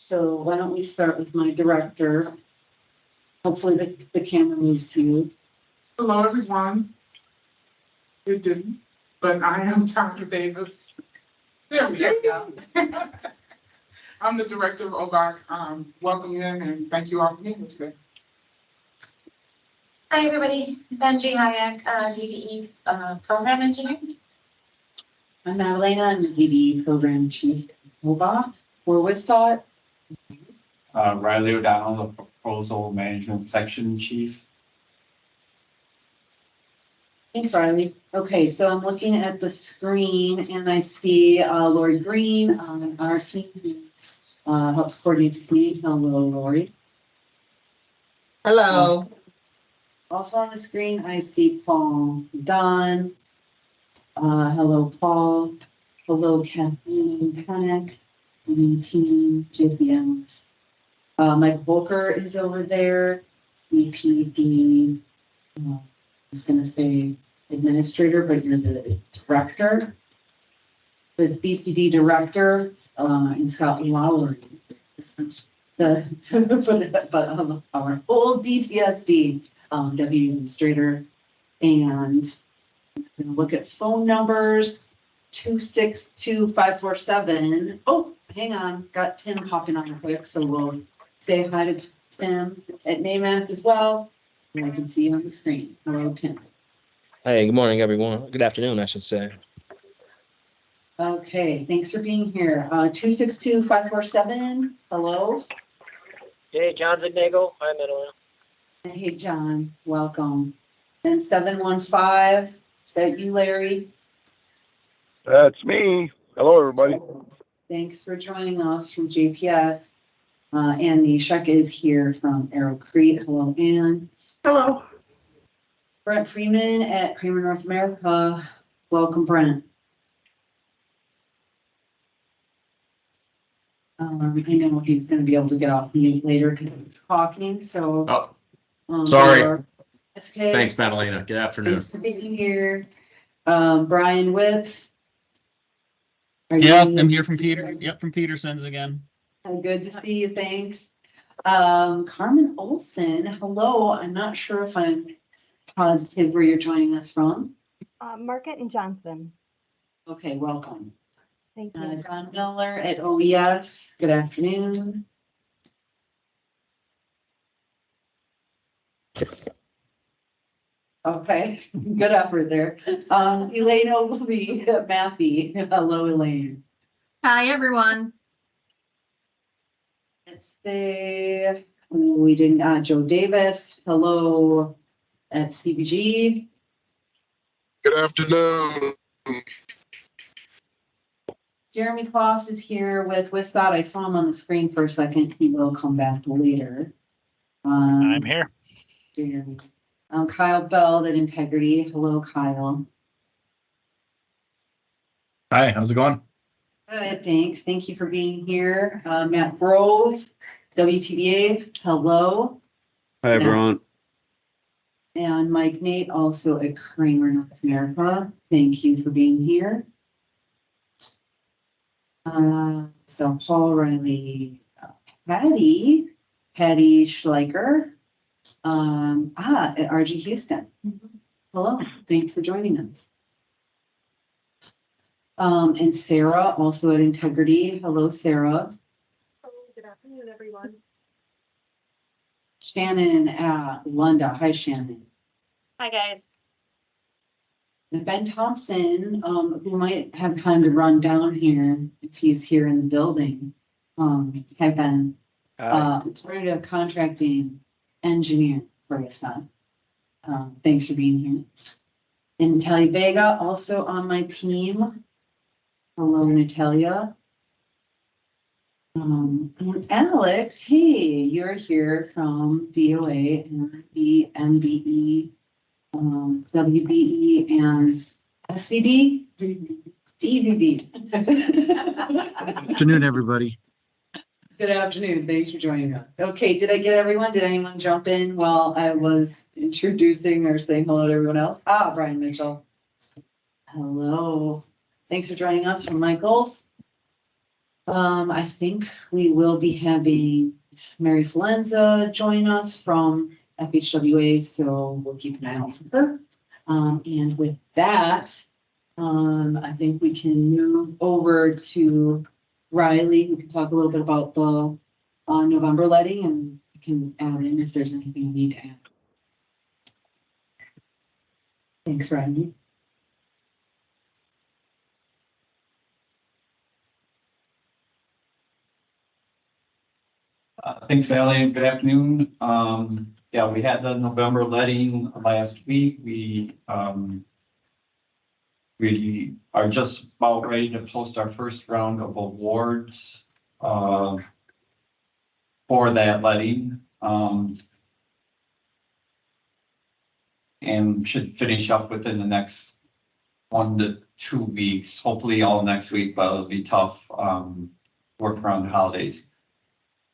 So why don't we start with my director? Hopefully the camera moves to you. Hello, everyone. It didn't, but I am Dr. Davis. There we go. I'm the director of OBOC. Welcome in and thank you all for being here today. Hi, everybody. Benji Hayek, DBE Program Engineer. I'm Madalena, I'm the DBE Program Chief OBOC for Wistot. Riley O'Donnell, the Proposal Management Section Chief. Thanks, Riley. Okay, so I'm looking at the screen and I see Lori Green on our team who helps coordinate this meeting. Hello, Lori. Hello. Also on the screen, I see Paul Don. Hello, Paul. Hello, Kathleen Panic, team JPMs. Mike Volker is over there. BPD, I was going to say administrator, but you're the director. The BPD director, and Scott Lowry. But our whole DTSD deputy administrator. And I'm going to look at phone numbers 262-547. Oh, hang on. Got Tim popping on quick. So we'll say hi to Tim at NAMAC as well. And I can see you on the screen. Hello, Tim. Hey, good morning, everyone. Good afternoon, I should say. Okay, thanks for being here. 262-547. Hello. Hey, John Zignagle. Hi, Madalena. Hey, John. Welcome. And 715. Is that you, Larry? That's me. Hello, everybody. Thanks for joining us from JPS. Ann Nishak is here from Arrow Creek. Hello, Ann. Hello. Brent Freeman at Kramer North America. Welcome, Brent. I know he's going to be able to get off mute later because he's talking. So, Sorry. That's okay. Thanks, Madalena. Good afternoon. Thanks for being here. Brian Whip. Yeah, I'm here from Peter. Yep, from Peterson's again. Good to see you. Thanks. Carmen Olson. Hello. I'm not sure if I'm positive where you're joining us from. Market and Johnson. Okay, welcome. Thank you. John Miller at OES. Good afternoon. Okay, good effort there. Elaine Ogilvy at Matthew. Hello, Elaine. Hi, everyone. Let's say we didn't. Joe Davis. Hello at CBG. Good afternoon. Jeremy Kloss is here with Wistot. I saw him on the screen for a second. He will come back later. I'm here. Jeremy. Kyle Bell at Integrity. Hello, Kyle. Hi, how's it going? Good, thanks. Thank you for being here. Matt Grove, WTBA. Hello. Hi, everyone. And Mike Nate, also at Kramer North America. Thank you for being here. So Paul Riley, Patty Schleicher, at RG Houston. Hello, thanks for joining us. And Sarah, also at Integrity. Hello, Sarah. Hello, good afternoon, everyone. Shannon at Lunda. Hi, Shannon. Hi, guys. And Ben Thompson, who might have time to run down here if he's here in the building. Hi, Ben. Alternative contracting engineer for us. Thanks for being here. And Natalia Vega, also on my team. Hello, Natalia. And Alex, hey, you're here from DOA and the MBE, WBE, and SVB? DVB. Afternoon, everybody. Good afternoon. Thanks for joining us. Okay, did I get everyone? Did anyone jump in while I was introducing or saying hello to everyone else? Brian Mitchell. Hello. Thanks for joining us from Michaels. I think we will be having Mary Filenza join us from FHWA, so we'll keep an eye out for her. And with that, I think we can move over to Riley, who can talk a little bit about the November letting, and we can add in if there's anything you need to add. Thanks, Riley. Thanks, Valley. Good afternoon. Yeah, we had the November letting last week. We are just about ready to post our first round of awards for that letting. And should finish up within the next 1 to 2 weeks, hopefully all next week, but it'll be tough, work around the holidays.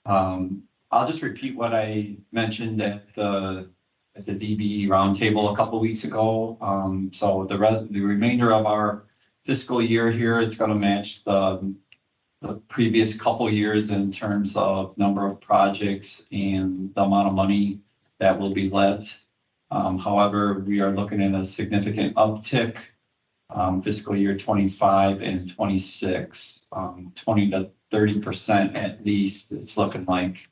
I'll just repeat what I mentioned at the DBE roundtable a couple of weeks ago. So the remainder of our fiscal year here, it's going to match the previous couple years in terms of number of projects and the amount of money that will be let. However, we are looking at a significant uptick, fiscal year 25 and 26, 20 to 30% at least. It's looking like,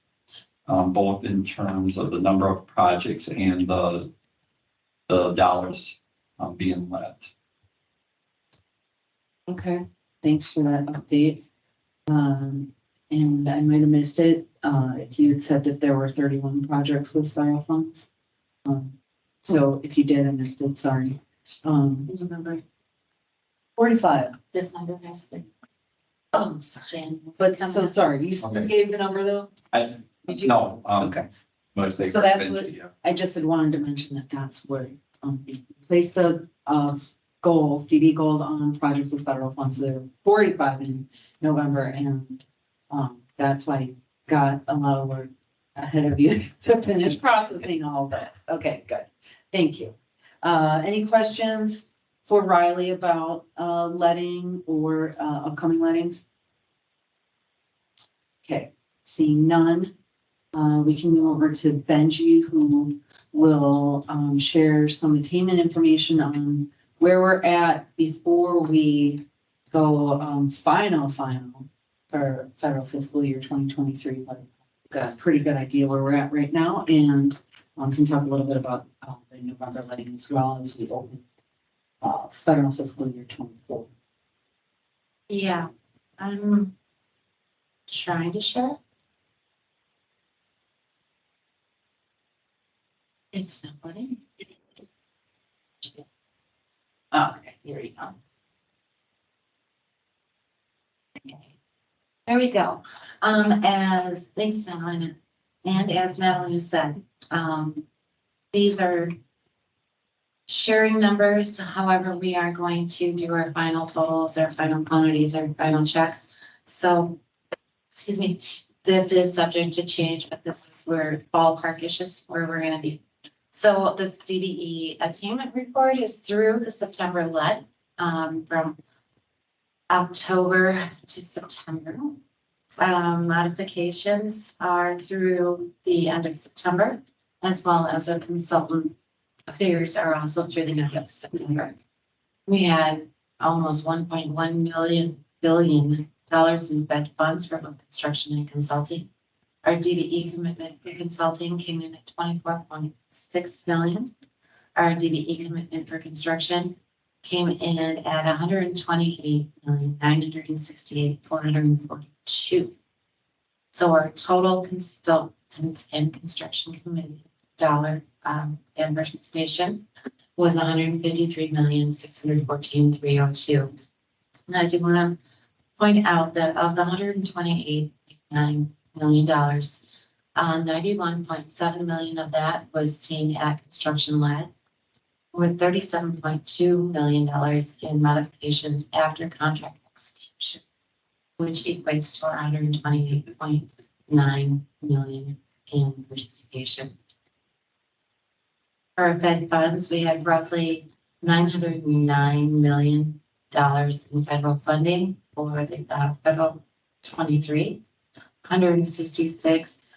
both in terms of the number of projects and the dollars being let. Okay, thanks for that update. And I might have missed it, if you had said that there were 31 projects with federal funds. So if you did, I missed it, sorry. November, 45, December has been. oh, Jan. but so sorry, you still Okay. gave the number though? Did you? No. Okay. Most they So that's what- yeah. I just had wanted to mention that that's where, we place the, goals, DB goals on projects with federal funds. So there were 45 in November, and, that's why you got a lot of work ahead of you to finish processing all of that. Okay, good. Thank you. Any questions for Riley about, letting or, upcoming lettings? Okay, seeing none. We can move over to Benji, who will share some attainment information on where we're at before we go final for federal fiscal year 2023. But we've got a pretty good idea where we're at right now, and can talk a little bit about the November letting as well as we open federal fiscal year 24. Yeah, I'm trying to share. It's not letting. Okay, here we go. There we go. Thanks, Madeline. And as Madeline said, these are sharing numbers. However, we are going to do our final totals, our final quantities, our final checks. So, excuse me, this is subject to change, but this is where ballpark-ish is where we're gonna be. So this DBE attainment report is through the September let, from October to September. Modifications are through the end of September, as well as our consultant figures are also through the end of September. We had almost $1.1 billion in Fed funds for both construction and consulting. Our DBE commitment for consulting came in at $24.6 million. Our DBE commitment for construction came in at $128,968,442. So our total consultants and construction committee dollar and participation was $153,614,302. And I do want to point out that of the $128.9 million, $91.7 million of that was seen at construction led, with $37.2 million in modifications after contract execution, which equates to our $128.9 million in participation. For our Fed funds, we had roughly $909 million in federal funding for the federal 23, 166,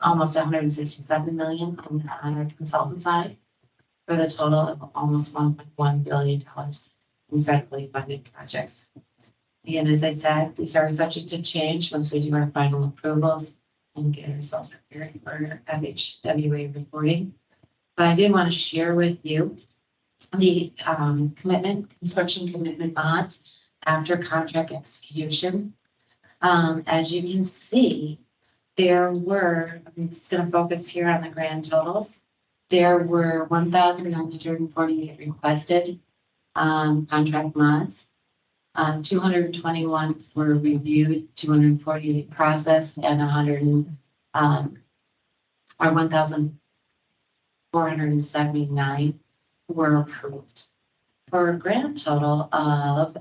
almost 167 million on our consultant side, for the total of almost $1.1 billion in federally funded projects. Again, as I said, these are subject to change once we do our final approvals and get ourselves prepared for FHWA reporting. But I did want to share with you the construction commitment bonds after contract execution. As you can see, I'm just going to focus here on the grand totals. There were 1,948 requested contract mods. 221 were reviewed, 248 processed, and 1,479 were approved, for a grand total of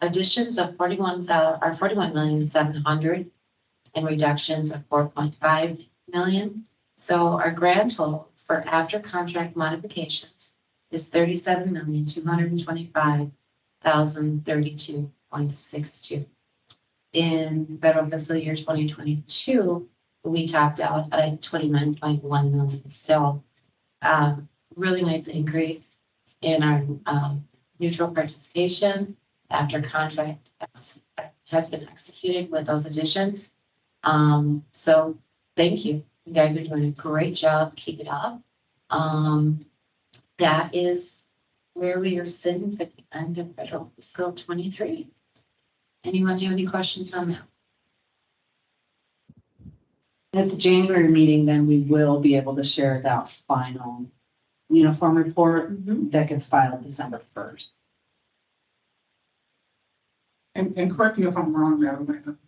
additions of 41,700,000 and reductions of 4.5 million. So our grand total for after contract modifications is 37,225,032.62. In federal fiscal year 2022, we topped out at 29.1 million. So really nice increase in our neutral participation after contract has been executed with those additions. So thank you. You guys are doing a great job. Keep it up. That is where we are sitting at the end of federal fiscal 23. Anyone have any questions on that? At the January meeting, then we will be able to share that final uniform report that gets filed December 1st. And correct me if I'm wrong, Madam,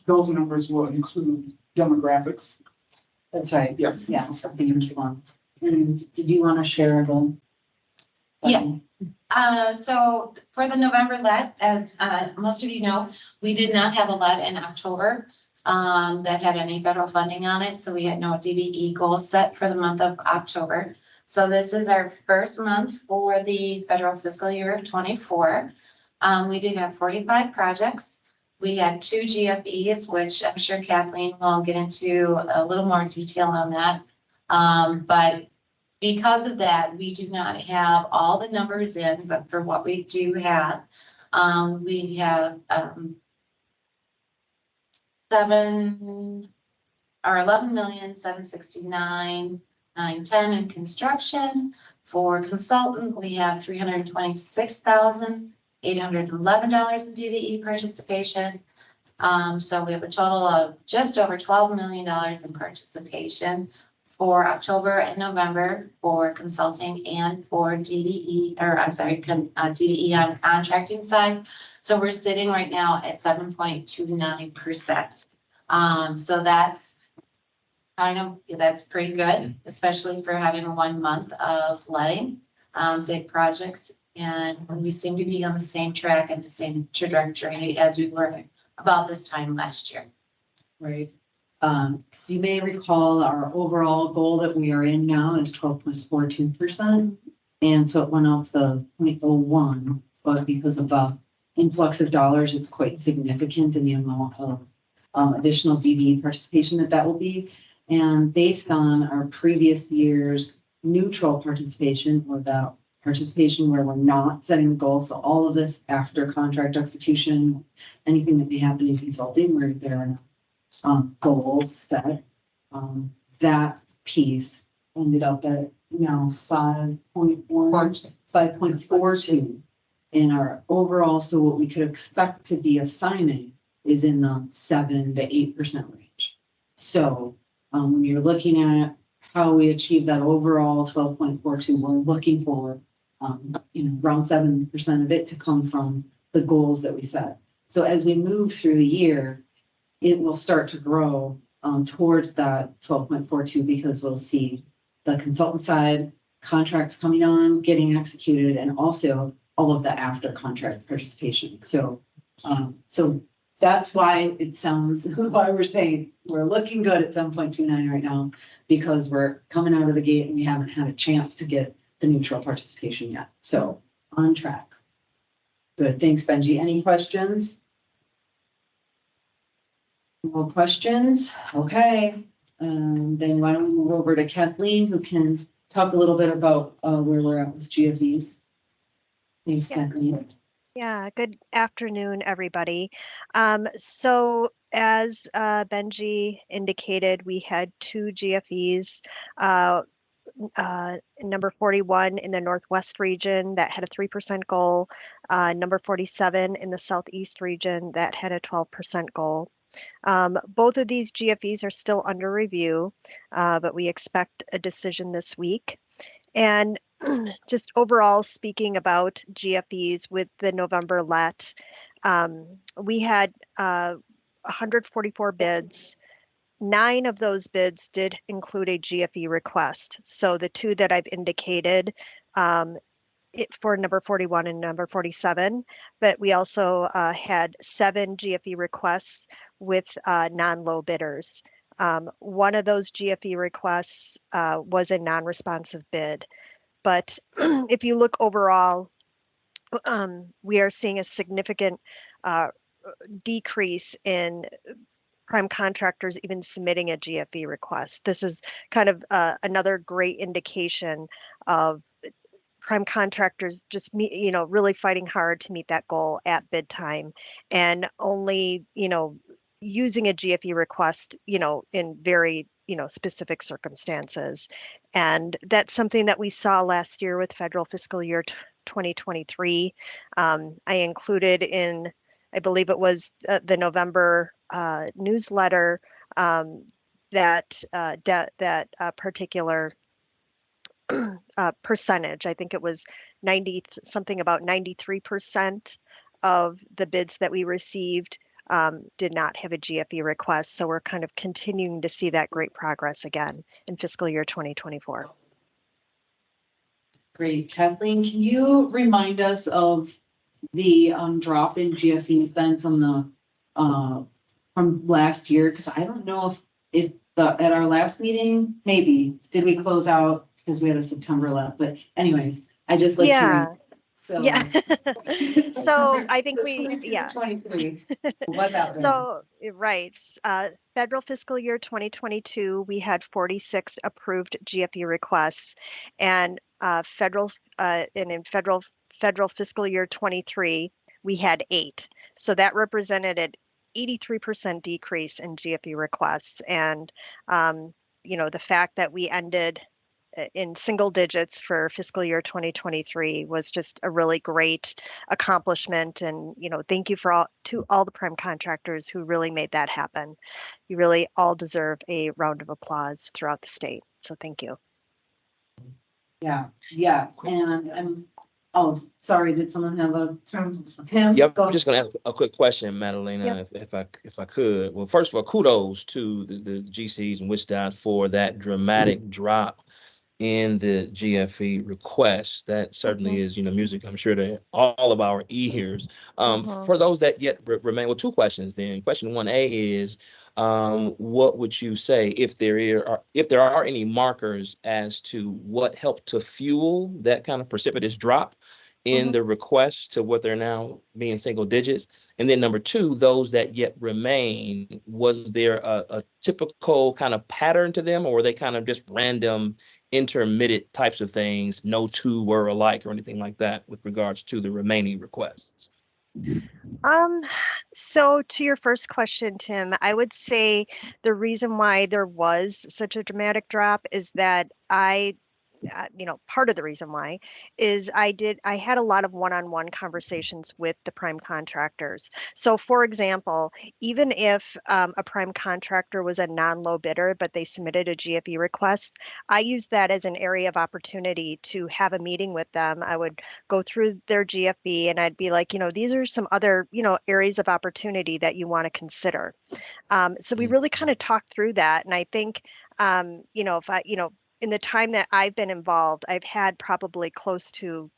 those numbers will include demographics. That's right. Yes. Yes, thank you. And did you want to share the? Yeah. So for the November let, as most of you know, we did not have a let in October that had any federal funding on it. So we had no DBE goals set for the month of October. So this is our first month for the federal fiscal year of 24. We did have 45 projects. We had 2 GFEs, which I'm sure Kathleen will get into a little more detail on that. But because of that, we do not have all the numbers in, but for what we do have, we have 11,769,910 in construction. For consultant, we have $326,811 in DVE participation. So we have a total of just over $12 million in participation for October and November for consulting and for DVE, or I'm sorry, DVE on contracting side. So we're sitting right now at 7.29%. So that's that's pretty good, especially for having 1 month of letting big projects. And we seem to be on the same track and the same trajectory as we were about this time last year. Right. So you may recall our overall goal that we are in now is 12.42%. And so it went up the 0.01, but because of the influx of dollars, it's quite significant in the amount of additional DBE participation that will be. And based on our previous year's neutral participation, or the participation where we're not setting the goal, so all of this after contract execution, anything that may happen in consulting where there are goals set, that piece ended up at now 5.42 in our overall. So what we could expect to be assigning is in the 7 to 8% range. So when you're looking at how we achieve that overall 12.42, we're looking for around 7% of it to come from the goals that we set. So as we move through the year, it will start to grow towards that 12.42 because we'll see the consultant side contracts coming on, getting executed, and also all of the after contract participation. So that's why it sounds, why we're saying we're looking good at 7.29 right now, because we're coming out of the gate and we haven't had a chance to get the neutral participation yet. So on track. Good, thanks, Benji. Any questions? More questions? Okay. Then why don't we move over to Kathleen, who can talk a little bit about where we're at with GFEs. Thanks, Yeah. Kathleen. Yeah, good afternoon, everybody. So as Benji indicated, we had two GFEs. Number 41 in the Northwest region that had a 3% goal. Number 47 in the Southeast region that had a 12% goal. Both of these GFEs are still under review, but we expect a decision this week. And just overall speaking about GFEs with the November let, we had 144 bids. 9 of those bids did include a GFE request. So the two that I've indicated for number 41 and number 47, but we also had 7 GFE requests with non-low bidders. One of those GFE requests was a non-responsive bid. But if you look overall, we are seeing a significant decrease in prime contractors even submitting a GFE request. This is kind of another great indication of prime contractors just really fighting hard to meet that goal at bid time, and only using a GFE request in very specific circumstances. And that's something that we saw last year with federal fiscal year 2023. I included in, I believe it was the November newsletter, that particular percentage. I think it was 90 something, about 93% of the bids that we received did not have a GFE request. So we're kind of continuing to see that great progress again in fiscal year 2024. Great. Kathleen, can you remind us of the drop in GFEs then from the from last year? Because I don't know if at our last meeting, maybe, did we close out because we had a September left, but anyways, I just like Yeah. so Yeah. So I think 23. What about So, right. Federal fiscal year 2022, we had 46 approved GFE requests, and in federal fiscal year 23, we had 8. So that represented an 83% decrease in GFE requests. And, the fact that we ended in single digits for fiscal year 2023 was just a really great accomplishment. And, thank you to all the prime contractors who really made that happen. You really all deserve a round of applause throughout the state. So thank you. Yeah. And oh, sorry, did someone have a Tim? Yep, Go. I'm just gonna ask a quick question, Madalena, if I could. Well, first of all, kudos to the GCs and WSDOT for that dramatic drop in the GFE request. That certainly is, music, I'm sure, to all of our ears. For those that yet remain, well, 2 questions then. Question 1A is, what would you say if there are any markers as to what helped to fuel that kind of precipitous drop in the requests to what they're now being single digits? And then number 2, those that yet remain, was there a typical kind of pattern to them, or were they kind of just random intermittent types of things? No 2 were alike or anything like that with regards to the remaining requests? So to your first question, Tim, I would say the reason why there was such a dramatic drop is that part of the reason why is I had a lot of one-on-one conversations with the prime contractors. So for example, even if a prime contractor was a non-low bidder, but they submitted a GFE request, I used that as an area of opportunity to have a meeting with them. I would go through their GFE and I'd be like, these are some other, areas of opportunity that you want to consider. So we really kind of talked through that. And I think, if I, in the time that I've been involved, I've had probably close to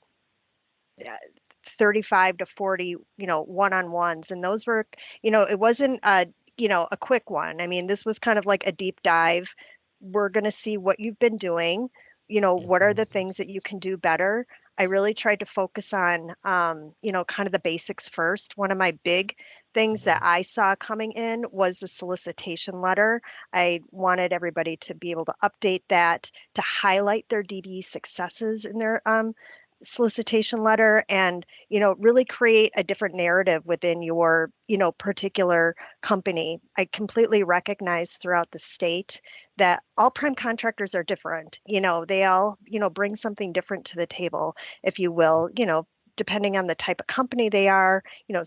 35 to 40, one-on-ones. And those were, it wasn't a quick one. I mean, this was kind of like a deep dive. We're going to see what you've been doing. What are the things that you can do better? I really tried to focus on, kind of the basics first. One of my big things that I saw coming in was the solicitation letter. I wanted everybody to be able to update that, to highlight their DBE successes in their solicitation letter, and really create a different narrative within your particular company. I completely recognize throughout the state that all prime contractors are different. They all bring something different to the table, if you will, depending on the type of company they are.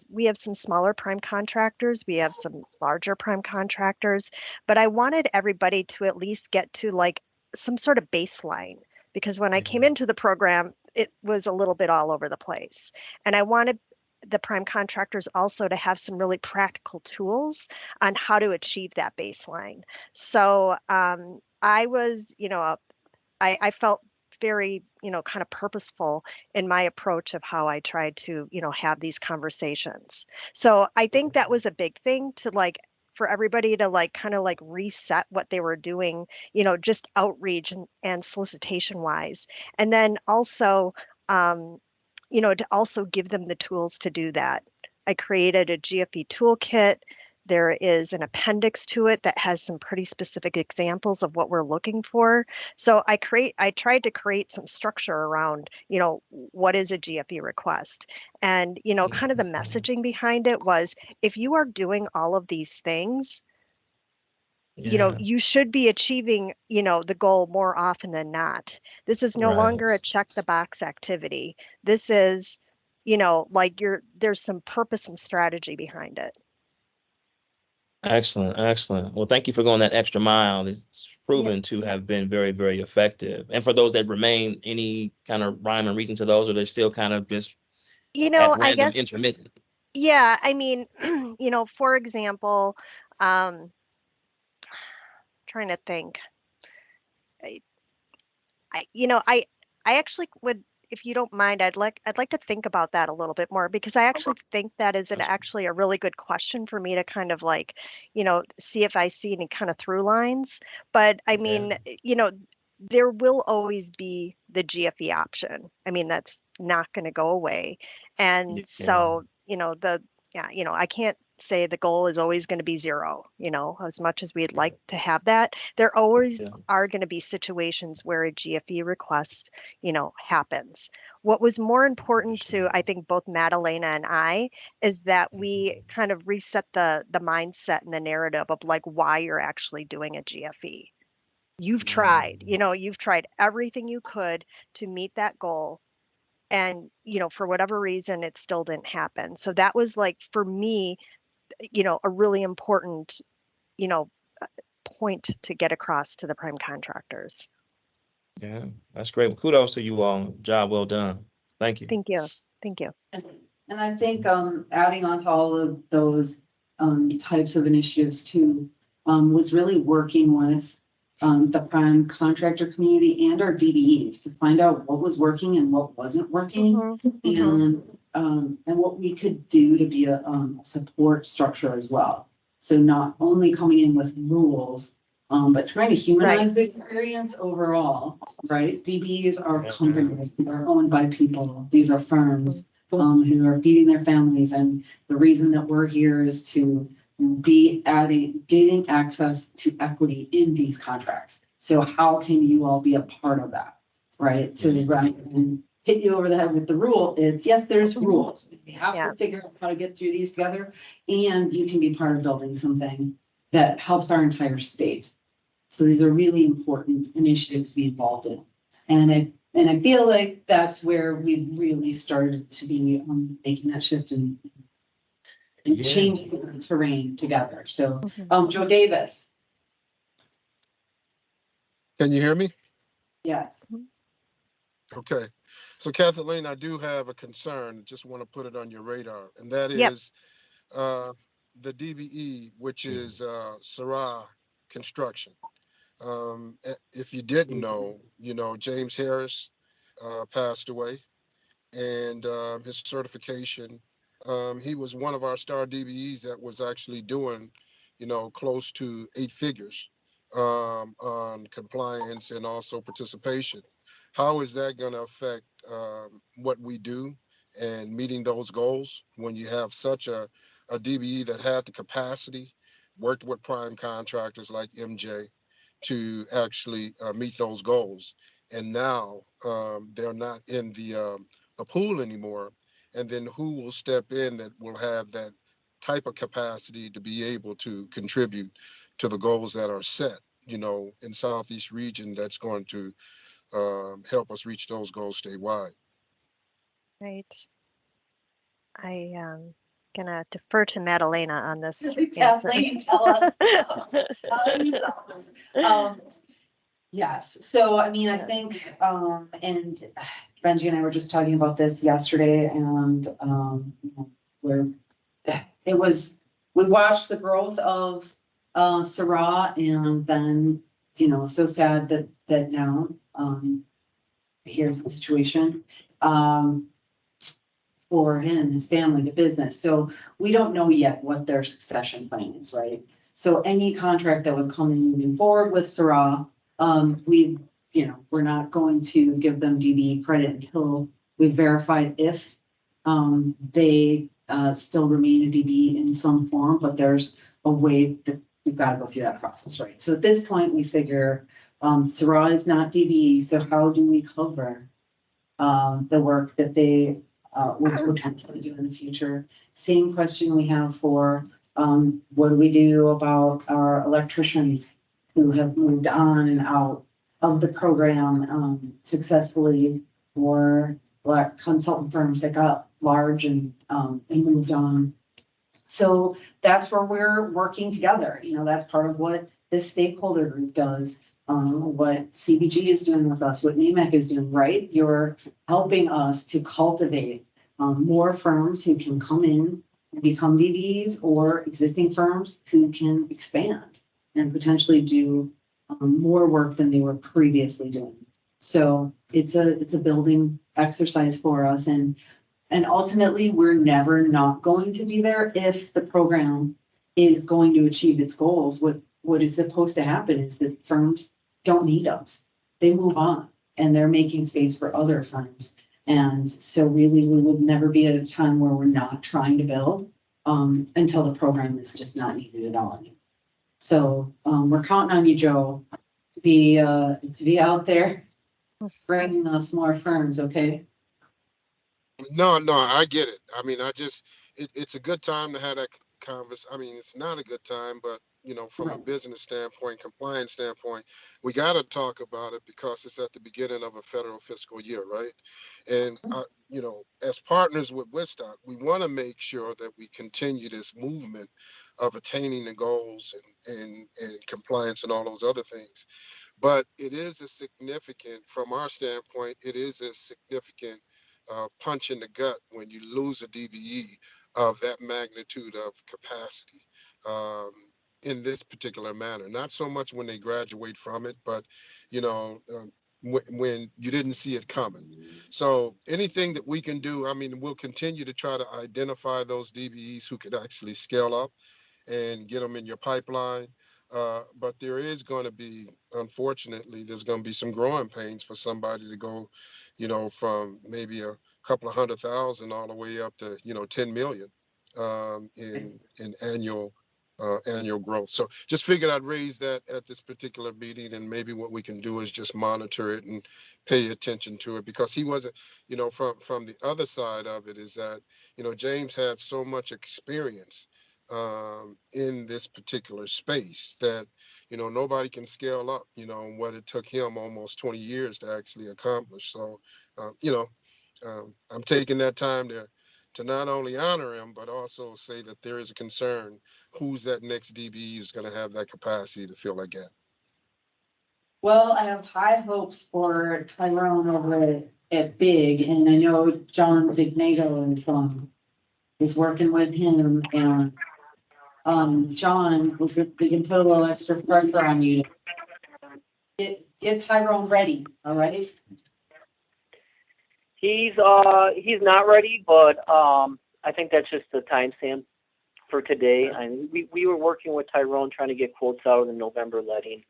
We have some smaller prime contractors, we have some larger prime contractors, but I wanted everybody to at least get to like some sort of baseline, because when I came into the program, it was a little bit all over the place. And I wanted the prime contractors also to have some really practical tools on how to achieve that baseline. So I was, I felt very, kind of purposeful in my approach of how I tried to, have these conversations. So I think that was a big thing to like, for everybody to like kind of like reset what they were doing, just outreach and solicitation wise. And then also, to also give them the tools to do that. I created a GFE toolkit. There is an appendix to it that has some pretty specific examples of what we're looking for. So I tried to create some structure around, what is a GFE request? And, kind of the messaging behind it was, if you are doing all of these things, you should be achieving, the goal more often than not. This is no longer a check the box activity. This is, like there's some purpose and strategy behind it. Excellent, excellent. Well, thank you for going that extra mile. It's proven to have been very, very effective. And for those that remain, any kind of rhyme and reason to those, or they're still kind of just at I random, guess, intermittent? yeah, I mean, for example, trying to think, I actually would, if you don't mind, I'd like to think about that a little bit more, because I actually think that is actually a really good question for me to kind of like, see if I see any kind of through lines. But I mean, there will always be the GFE option. I mean, that's not going to go away. And so, I can't say the goal is always going to be zero, as much as we'd like to have that. There always are going to be situations where a GFE request, happens. What was more important to, I think, both Madalena and I, is that we kind of reset the mindset and the narrative of like why you're actually doing a GFE. You've tried, you've tried everything you could to meet that goal. And, for whatever reason, it still didn't happen. So that was like, for me, a really important, point to get across to the prime contractors. Yeah, that's great. Well, kudos to you all. Job well done. Thank you. Thank you. Thank you. And I think adding on to all of those types of initiatives too, was really working with the prime contractor community and our DBEs to find out what was working and what wasn't working, and what we could do to be a support structure as well. So not only coming in with rules, but trying to humanize the experience overall, right? DBEs are companies that are owned by people. These are firms who are feeding their families, and the reason that we're here is to be getting access to equity in these contracts. So how can you all be a part of that, right? So rather than hit you over the head with the rule, it's yes, there's rules. We have to figure out how to get through these together, and you can be part of building something that helps our entire state. So these are really important initiatives to be involved in. And I feel like that's where we really started to be making that shift and changing the terrain together. So, Joe Davis. Can you hear me? Yes. Okay. So Kathleen, I do have a concern. Just want to put it on your radar. And that is the DBE, which is Sarah Construction. If you didn't know, James Harris passed away, and his certification, he was one of our star DBEs that was actually doing, close to 8 figures on compliance and also participation. How is that going to affect what we do and meeting those goals when you have such a a DBE that had the capacity, worked with prime contractors like MJ to actually meet those goals. And now they're not in the pool anymore. And then who will step in that will have that type of capacity to be able to contribute to the goals that are set, in Southeast region that's going to help us reach those goals statewide. Right. I gonna defer to Madalena on this answer. Kathleen, tell us. Yes, so I mean, I think, and Benji and I were just talking about this yesterday, and where we watched the growth of Sarah, and then, so sad that now here's the situation for him, his family, the business. So we don't know yet what their succession plan is, right? So any contract that would come in moving forward with Sarah, we're not going to give them DBE credit until we've verified if they still remain a DBE in some form, but there's a way that we've got to go through that process, right? So at this point, we figure Sarah is not DBE, so how do we cover the work that they will potentially do in the future? Same question we have for what do we do about our electricians who have moved on and out of the program successfully, or consultant firms that got large and moved on. So that's where we're working together. That's part of what this stakeholder group does, what CBG is doing with us, what NAMEC is doing, right? You're helping us to cultivate more firms who can come in and become DBEs, or existing firms who can expand and potentially do more work than they were previously doing. So it's a building exercise for us, and ultimately we're never not going to be there if the program is going to achieve its goals. What is supposed to happen is that firms don't need us. They move on and they're making space for other firms. And so really we would never be at a time where we're not trying to build until the program is just not needed at all anymore. So we're counting on you, Joe, to be out there bringing us more firms, okay? No, I get it. I mean, it's a good time to have that conversation. I mean, it's not a good time, but from a business standpoint, compliance standpoint, we got to talk about it because it's at the beginning of a federal fiscal year, right? And as partners with Woodstock, we want to make sure that we continue this movement of attaining the goals and compliance and all those other things. But it is from our standpoint, it is a significant punch in the gut when you lose a DBE of that magnitude of capacity in this particular manner. Not so much when they graduate from it, but when you didn't see it coming. So anything that we can do, I mean, we'll continue to try to identify those DBEs who could actually scale up and get them in your pipeline. But there is going to be, unfortunately, there's going to be some growing pains for somebody to go, from maybe a couple of 100,000 all the way up to, 10 million in annual growth. So just figured I'd raise that at this particular meeting, and maybe what we can do is just monitor it and pay attention to it, because he wasn't, from the other side of it is that, James had so much experience in this particular space that nobody can scale up what it took him almost 20 years to actually accomplish. So I'm taking that time to not only honor him but also say that there is a concern who's that next DBE is going to have that capacity to fill that gap. Well, I have high hopes for Tyrone over at Big, and I know John Zignato is working with him, and John, we can put a little extra pressure on you. Get Tyrone ready, all right? He's not ready, but I think that's just the timestamp for today. I mean, we were working with Tyrone trying to get quotes out of the November letting.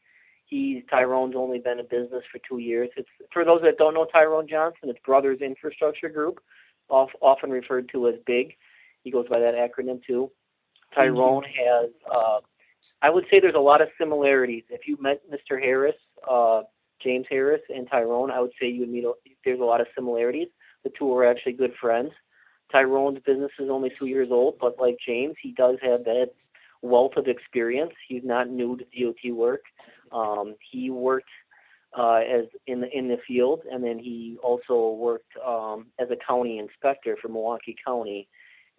Tyrone's only been in business for 2 years. It's, for those that don't know Tyrone Johnson, it's Brothers Infrastructure Group, often referred to as BIG. He goes by that acronym too. Tyrone has, I would say there's a lot of similarities. If you met Mr. Harris, James Harris and Tyrone, I would say you would meet, there's a lot of similarities. The two are actually good friends. Tyrone's business is only 2 years old, but like James, he does have that wealth of experience. He's not new to DOT work. He worked as in the field, and then he also worked as a county inspector for Milwaukee County,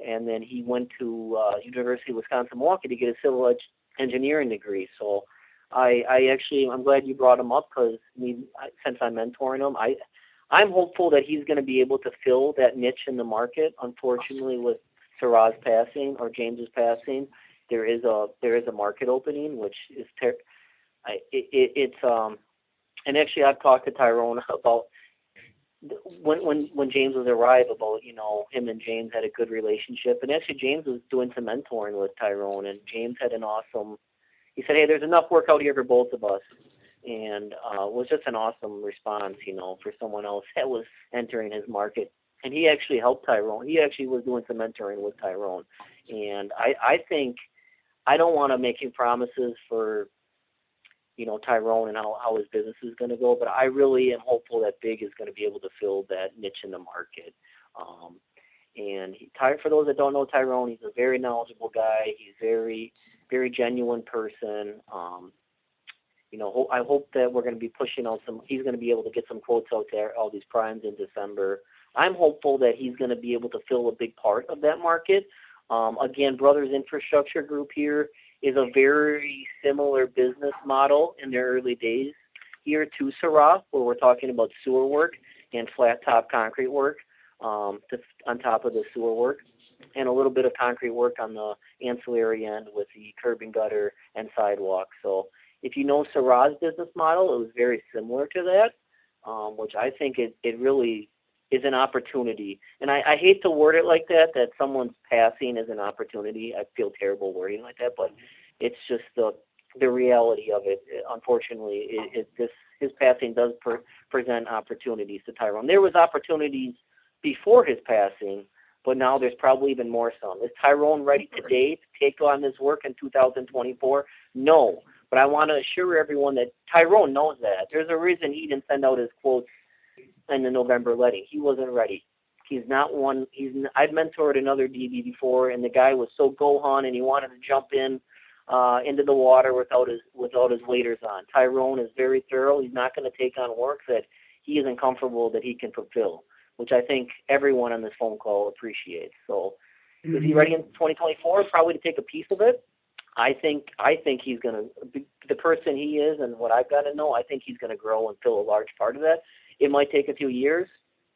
and then he went to University of Wisconsin-Milwaukee to get a civil engineering degree. So I'm glad you brought him up, because since I'm mentoring him, I'm hopeful that he's going to be able to fill that niche in the market. Unfortunately, with Sarah's passing or James's passing, there is a market opening, which is and actually I've talked to Tyrone about when James was arrived, about, you know, him and James had a good relationship, and actually James was doing some mentoring with Tyrone, and James had he said, hey, there's enough work out here for both of us. And it was just an awesome response, you know, for someone else that was entering his market. And he actually helped Tyrone. He actually was doing some mentoring with Tyrone. And I think, I don't want to make any promises for, you know, Tyrone and how his business is going to go, but I really am hopeful that Big is going to be able to fill that niche in the market. And for those that don't know Tyrone, he's a very knowledgeable guy. He's very, very genuine person. You know, I hope that we're going to be pushing out he's going to be able to get some quotes out there, all these primes in December. I'm hopeful that he's going to be able to fill a big part of that market. Again, Brothers Infrastructure Group here is a very similar business model in their early days here to Sarah, where we're talking about sewer work and flat top concrete work on top of the sewer work, and a little bit of concrete work on the ancillary end with the curb and gutter and sidewalk. So if you know Sarah's business model, it was very similar to that, which I think it really is an opportunity. And I hate to word it like that someone's passing is an opportunity. I feel terrible wording like that, but it's just the reality of it. Unfortunately, his passing does present opportunities to Tyrone. There was opportunities before his passing, but now there's probably even more so. Is Tyrone ready today to take on this work in 2024? No. But I want to assure everyone that Tyrone knows that. There's a reason he didn't send out his quotes in the November letting. He wasn't ready. He's not one. I've mentored another DB before, and the guy was so go-hun, and he wanted to jump into the water without his waders on. Tyrone is very thorough. He's not going to take on work that he isn't comfortable that he can fulfill, which I think everyone on this phone call appreciates. So is he ready in 2024? Probably to take a piece of it. I think he's going to, the person he is and what I've got to know, I think he's going to grow and fill a large part of that. It might take a few years.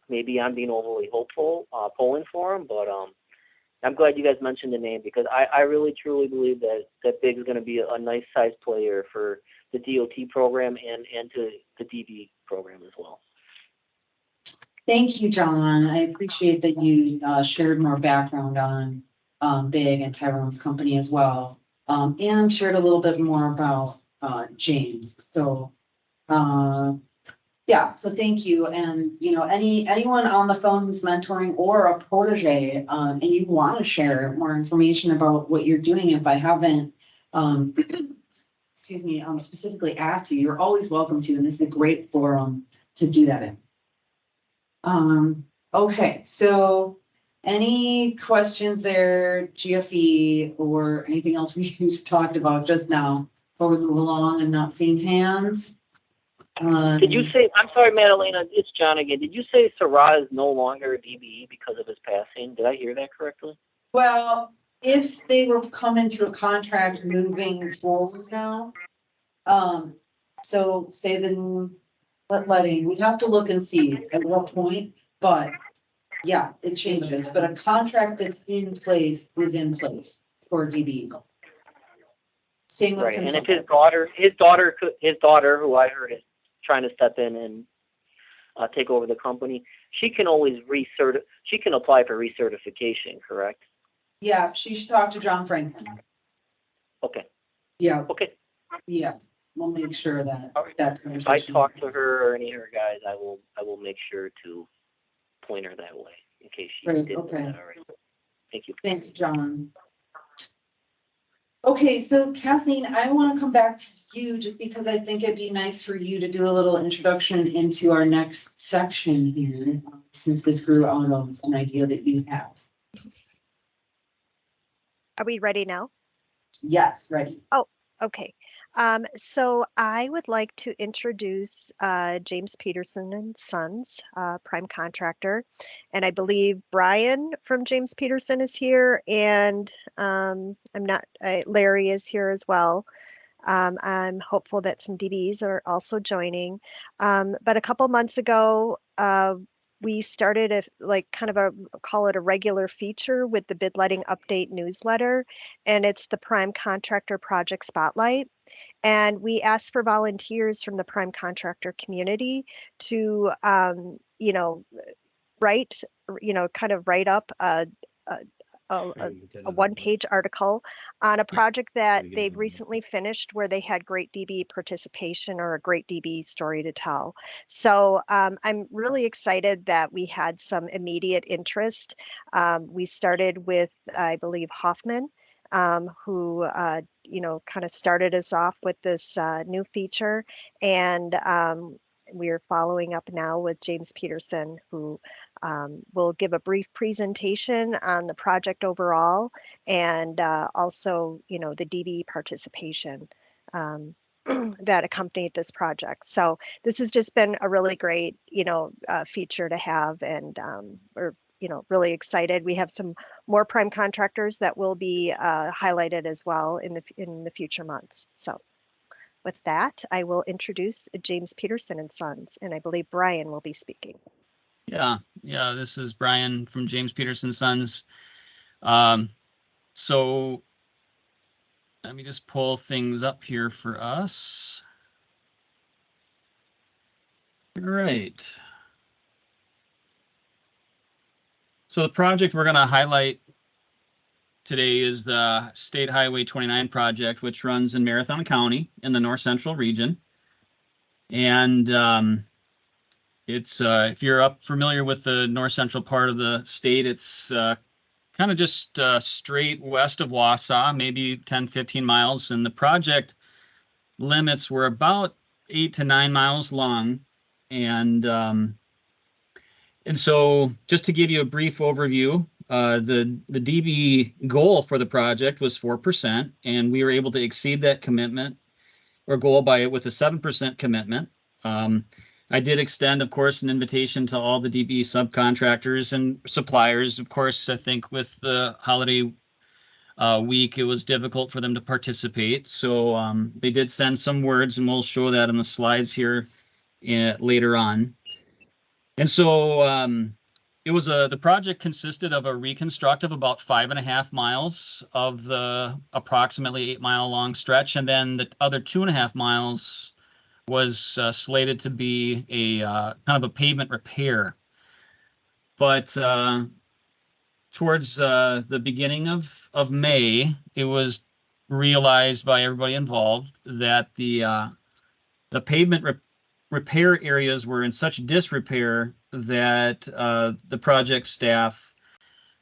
Maybe I'm being overly hopeful, polling for him, but I'm glad you guys mentioned the name, because I really truly believe that Big is going to be a nice sized player for the DOT program and to the DB program as well. Thank you, John. I appreciate that you shared more background on Big and Tyrone's company as well. And shared a little bit more about James. So yeah, so thank you. And you know, anyone on the phone who's mentoring or a protege, and you want to share more information about what you're doing, if I haven't excuse me, specifically asked you, you're always welcome to, and this is a great forum to do that in. Okay, so any questions there, GFE, or anything else we talked about just now before we move along and not seeing hands? Did you say, I'm sorry, Madalena, it's John again. Did you say Sarah is no longer a DBE because of his passing? Did I hear that correctly? Well, if they were coming to a contract moving forward now, so say the letting, we'd have to look and see at what point, but yeah, it changes, but a contract that's in place is in place for DB. Same with right, and if his daughter, who I heard is trying to step in and take over the company, she can always she can apply for recertification, correct? Yeah, she should talk to John Franklin. Okay. Yeah. Okay. Yeah, we'll make sure that right. that conversation. If I talk to happens. her or any of her guys, I will make sure to point her that way in case she didn't know that already. Thank you. Thank you, John. Okay, so Kathleen, I want to come back to you just because I think it'd be nice for you to do a little introduction into our next section here, since this grew out of an idea that you have. Are we ready now? Yes, ready. Oh, okay. So I would like to introduce James Peterson and Sons, prime contractor. And I believe Brian from James Peterson is here, and Larry is here as well. I'm hopeful that some DBs are also joining. But a couple months ago, we started call it a regular feature with the bid letting update newsletter, and it's the Prime Contractor Project Spotlight. And we asked for volunteers from the prime contractor community to, write up a one-page article on a project that they've recently finished where they had great DB participation or a great DB story to tell. So I'm really excited that we had some immediate interest. We started with, I believe, Hoffman, who kind of started us off with this new feature, and we're following up now with James Peterson, who will give a brief presentation on the project overall, and also, the DB participation that accompanied this project. So this has just been a really great, feature to have, and we're, really excited. We have some more prime contractors that will be highlighted as well in the future months. So with that, I will introduce James Peterson and Sons, and I believe Brian will be speaking. Yeah, this is Brian from James Peterson Sons. So let me just pull things up here for us. All right. So the project we're going to highlight today is the State Highway 29 project, which runs in Marathon County in the North Central region. And it's if you're familiar with the north central part of the state, it's kind of just straight west of Wausau, maybe 10-15 miles. And the project limits were about 8 to 9 miles long. And so just to give you a brief overview, the DB goal for the project was 4%, and we were able to exceed that commitment or goal with a 7% commitment. I did extend, of course, an invitation to all the DB subcontractors and suppliers. Of course, I think with the holiday week, it was difficult for them to participate. So they did send some words, and we'll show that in the slides here later on. And so it was the project consisted of a reconstruct of about 5.5 miles of the approximately 8 mile long stretch. And then the other 2.5 miles was slated to be a kind of a pavement repair. But towards the beginning of May, it was realized by everybody involved that the pavement repair areas were in such disrepair that the project staff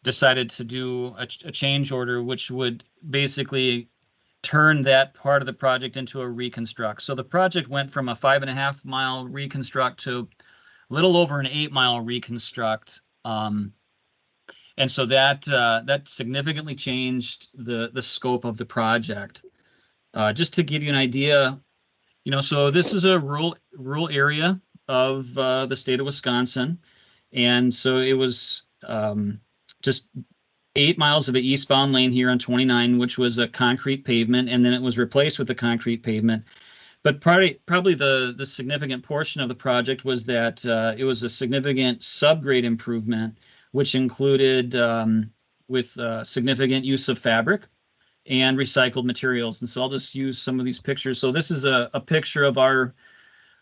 decided to do a change order, which would basically turn that part of the project into a reconstruct. So the project went from a 5.5 mile reconstruct to a little over an 8 mile reconstruct. And so that significantly changed the scope of the project. Just to give you an idea, so this is a rural area of the state of Wisconsin. And so it was just 8 miles of an eastbound lane here on 29, which was a concrete pavement, and then it was replaced with a concrete pavement. But probably the significant portion of the project was that it was a significant subgrade improvement, which included with significant use of fabric and recycled materials. And so I'll just use some of these pictures. So this is a picture of our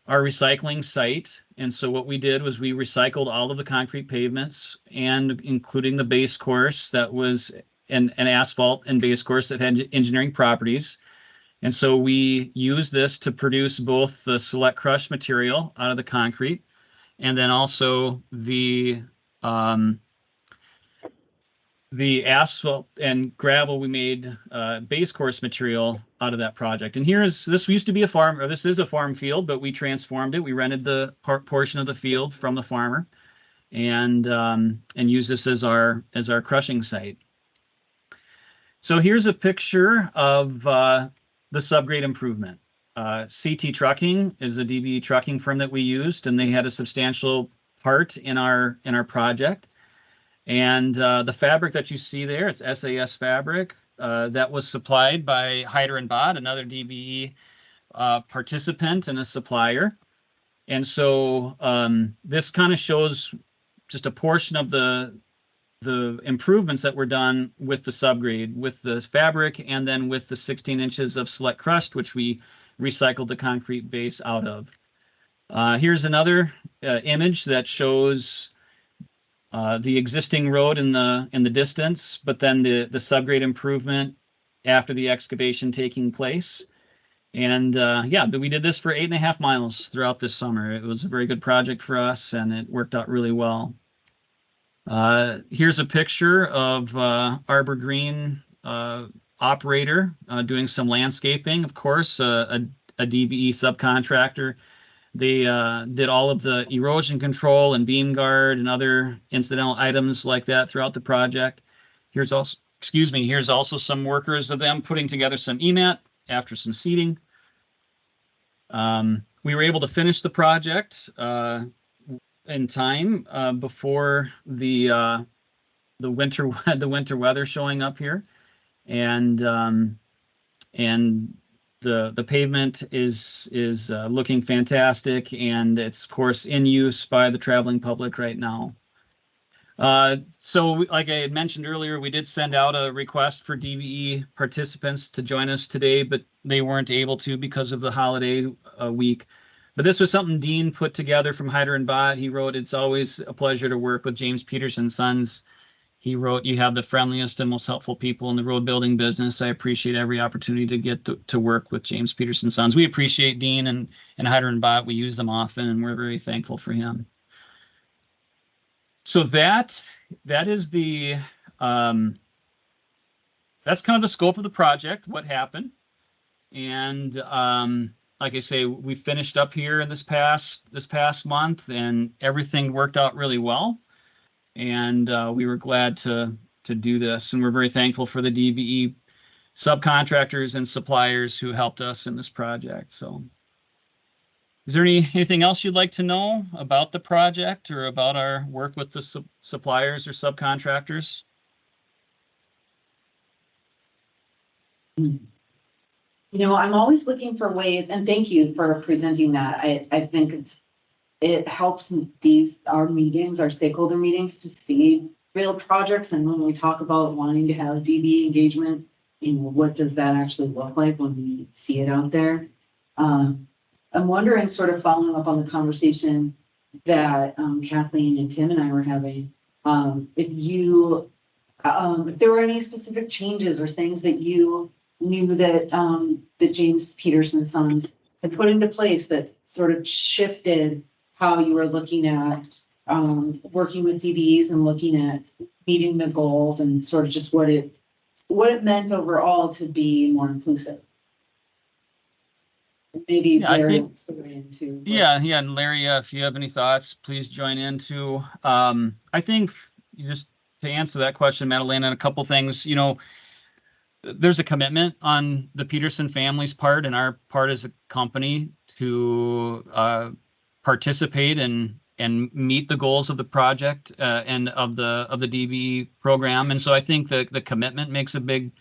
recycling site. And so what we did was we recycled all of the concrete pavements, and including the base course that was an asphalt and base course that had engineering properties. And so we used this to produce both the select crushed material out of the concrete, and then also the the asphalt and gravel, we made base course material out of that project. And this used to be a farm, or this is a farm field, but we transformed it. We rented the portion of the field from the farmer and used this as our crushing site. So here's a picture of the subgrade improvement. CT Trucking is a DBE trucking firm that we used, and they had a substantial part in our project. And the fabric that you see there, it's SAS fabric that was supplied by Hyder and Bod, another DBE participant and a supplier. And so this kind of shows just a portion of the improvements that were done with the subgrade, with the fabric, and then with the 16 inches of Select Crushed, which we recycled the concrete base out of. Here's another image that shows the existing road in the distance, but then the subgrade improvement after the excavation taking place. And yeah, we did this for 8.5 miles throughout this summer. It was a very good project for us, and it worked out really well. Here's a picture of Arbor Green operator doing some landscaping. Of course, a DBE subcontractor. They did all of the erosion control and beam guard and other incidental items like that throughout the project. Here's also, here's also some workers of them putting together some EMAT after some seeding. We were able to finish the project in time before the winter weather showing up here, and the pavement is looking fantastic, and it's of course in use by the traveling public right now. So like I had mentioned earlier, we did send out a request for DBE participants to join us today, but they weren't able to because of the holiday week. But this was something Dean put together from Hyder and Bod. He wrote, "It's always a pleasure to work with James Peterson Sons." He wrote, "You have the friendliest and most helpful people in the road building business. I appreciate every opportunity to get to work with James Peterson Sons." We appreciate Dean and Hyder and Bod. We use them often, and we're very thankful for him. So that is the that's kind of the scope of the project, what happened. And like I say, we finished up here in this past month, and everything worked out really well. And we were glad to do this, and we're very thankful for the DBE subcontractors and suppliers who helped us in this project. So is there anything else you'd like to know about the project or about our work with the suppliers or subcontractors? You know, I'm always looking for ways, and thank you for presenting that. I think it helps our meetings, our stakeholder meetings, to see real projects. And when we talk about wanting to have DBE engagement, you know, what does that actually look like when we see it out there? I'm wondering, sort of following up on the conversation that Kathleen and Tim and I were having, if there were any specific changes or things that you knew that that James Peterson Sons had put into place that sort of shifted how you were looking at working with DBEs and looking at meeting the goals, and sort of just what it meant overall to be more inclusive. Maybe Larry wants to weigh in too. Yeah, and Larry, if you have any thoughts, please join in too. I think just to answer that question, Madalena, and a couple things, you know, there's a commitment on the Peterson family's part and our part as a company to participate and meet the goals of the project and of the DBE program. And so I think the commitment makes a big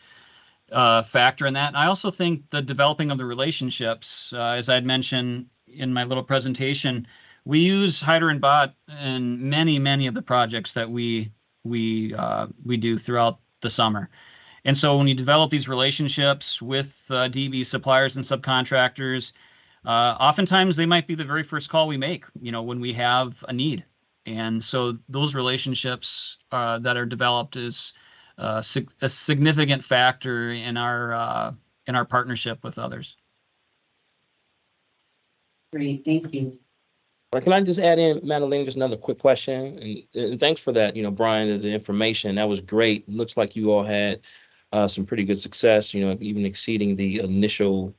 factor in that. And I also think the developing of the relationships, as I'd mentioned in my little presentation, we use Hyder and Bod in many of the projects that we do throughout the summer. And so when you develop these relationships with DBE suppliers and subcontractors, oftentimes they might be the very first call we make, you know, when we have a need. And so those relationships that are developed is a significant factor in our partnership with others. Great, thank you. Can I just add in, Madeline, just another quick question? And thanks for that, Brian, the information. That was great. Looks like you all had some pretty good success, even exceeding the initial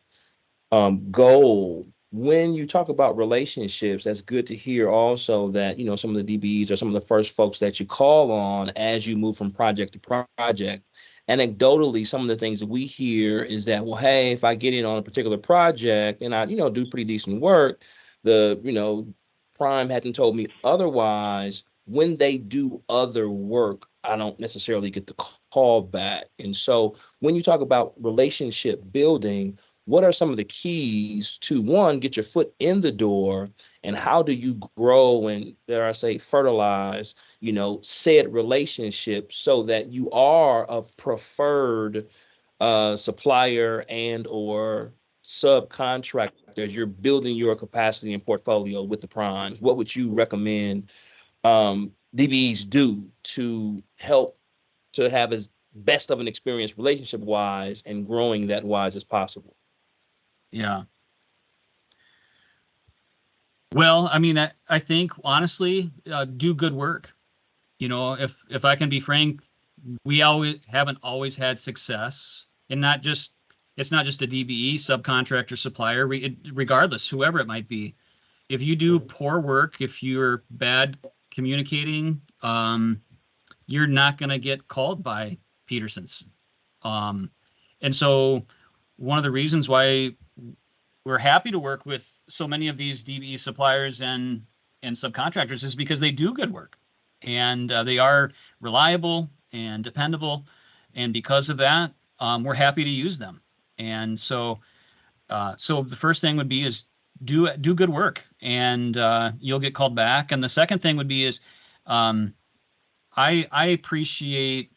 goal. When you talk about relationships, that's good to hear also that, some of the DBEs are some of the first folks that you call on as you move from project to project. Anecdotally, some of the things that we hear is that, well, hey, if I get in on a particular project and I, do pretty decent work, the, Prime hasn't told me otherwise. When they do other work, I don't necessarily get the call back. And so when you talk about relationship building, what are some of the keys to, one, get your foot in the door, and how do you grow and, dare I say, fertilize, said relationship so that you are a preferred supplier and or subcontractors? You're building your capacity and portfolio with the primes. What would you recommend DBEs do to help to have as best of an experience relationship wise and growing that wise as possible? Yeah. Well, I mean, I think honestly, do good work. If I can be frank, we haven't always had success, and it's not just a DBE, subcontractor, supplier, regardless, whoever it might be. If you do poor work, if you're bad communicating, you're not going to get called by Peterson's. And so one of the reasons why we're happy to work with so many of these DBE suppliers and subcontractors is because they do good work, and they are reliable and dependable. And because of that, we're happy to use them. And so the first thing would be is do good work, and you'll get called back. And the second thing would be is I appreciate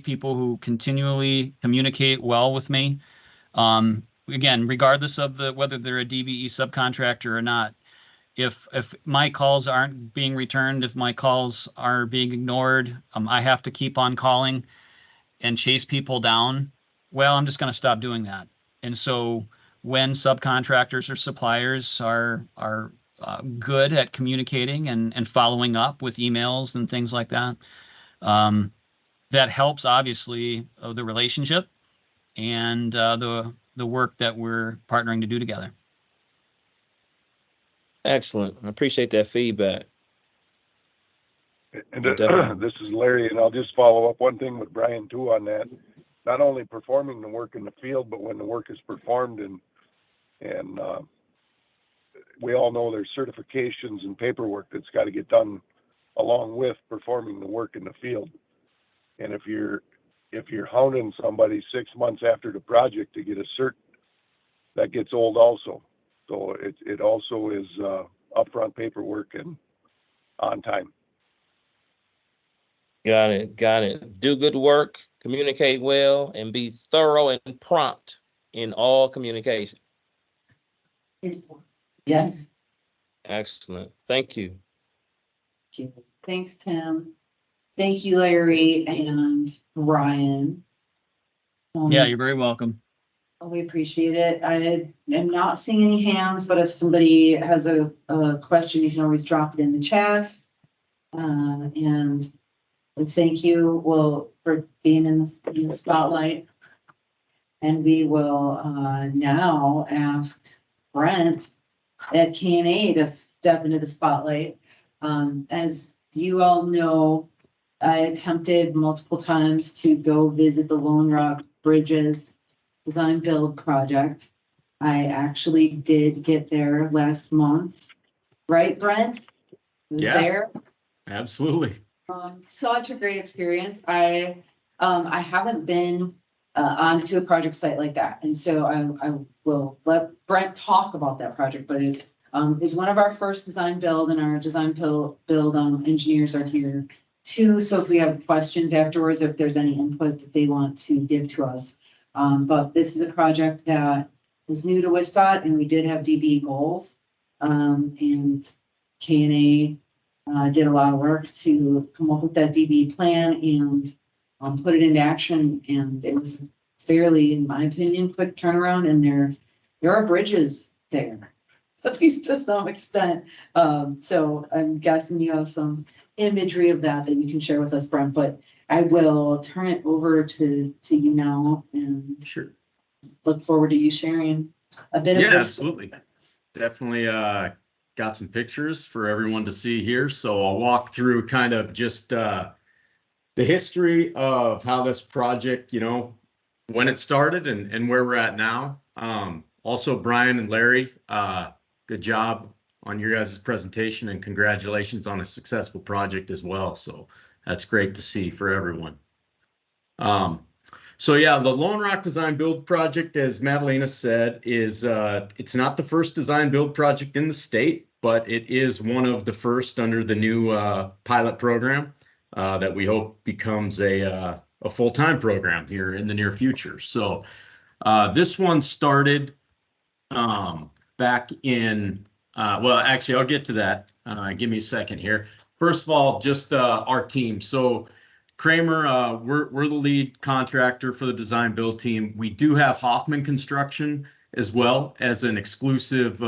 people who continually communicate well with me. Again, regardless of whether they're a DBE subcontractor or not, if my calls aren't being returned, if my calls are being ignored, I have to keep on calling and chase people down. Well, I'm just going to stop doing that. And so when subcontractors or suppliers are good at communicating and following up with emails and things like that, that helps obviously the relationship and the work that we're partnering to do together. Excellent. I appreciate that feedback. And this is Larry, and I'll just follow up one thing with Brian too on that. Not only performing the work in the field, but when the work is performed, and we all know there's certifications and paperwork that's got to get done along with performing the work in the field. And if you're hounding somebody 6 months after the project to get a cert, that gets old also. So it also is upfront paperwork and on time. Got it. Do good work, communicate well, and be thorough and prompt in all communication. Yes. Excellent. Thank you. Thanks, Tim. Thank you, Larry and Brian. Yeah, you're very welcome. We appreciate it. I am not seeing any hands, but if somebody has a question, you can always drop it in the chat. And thank you, for being in the spotlight. And we will now ask Brent at K&A to step into the spotlight. As you all know, I attempted multiple times to go visit the Lone Rock Bridges design build project. I actually did get there last month, right, Brent? Was Yeah. there? Absolutely. Such a great experience. I haven't been onto a project site like that, and so I will let Brent talk about that project. But it's one of our first design build, and our design build engineers are here too. So if we have questions afterwards, if there's any input that they want to give to us. But this is a project that was new to WSDOT, and we did have DB goals. And K&A did a lot of work to come up with that DB plan and put it into action. And it was fairly, in my opinion, quick turnaround. And there are bridges there at least to some extent. So I'm guessing you have some imagery of that you can share with us, Brent, but I will turn it over to you now and Sure. look forward to you sharing a bit of Yeah, this. absolutely. Definitely got some pictures for everyone to see here. So I'll walk through kind of just the history of how this project, when it started and where we're at now. Also, Brian and Larry, good job on your guys' presentation, and congratulations on a successful project as well. So that's great to see for everyone. So yeah, the Lone Rock Design Build project, as Madalena said, is it's not the first design build project in the state, but it is one of the first under the new pilot program that we hope becomes a full-time program here in the near future. So this one started back in, well, actually, I'll get to that. Give me a second here. First of all, just our team. So Kramer, we're the lead contractor for the design build team. We do have Hoffman Construction as well as an exclusive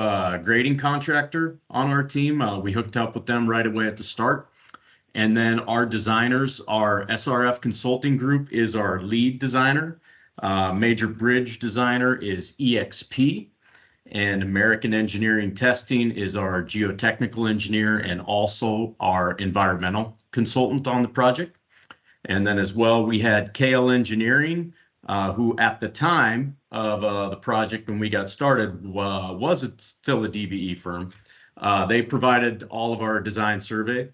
grading contractor on our team. We hooked up with them right away at the start. And then our designers, our SRF Consulting Group is our lead designer. Major Bridge designer is EXP. And American Engineering Testing is our geotechnical engineer and also our environmental consultant on the project. And then as well, we had KL Engineering, who at the time of the project when we got started was still a DBE firm. They provided all of our design survey,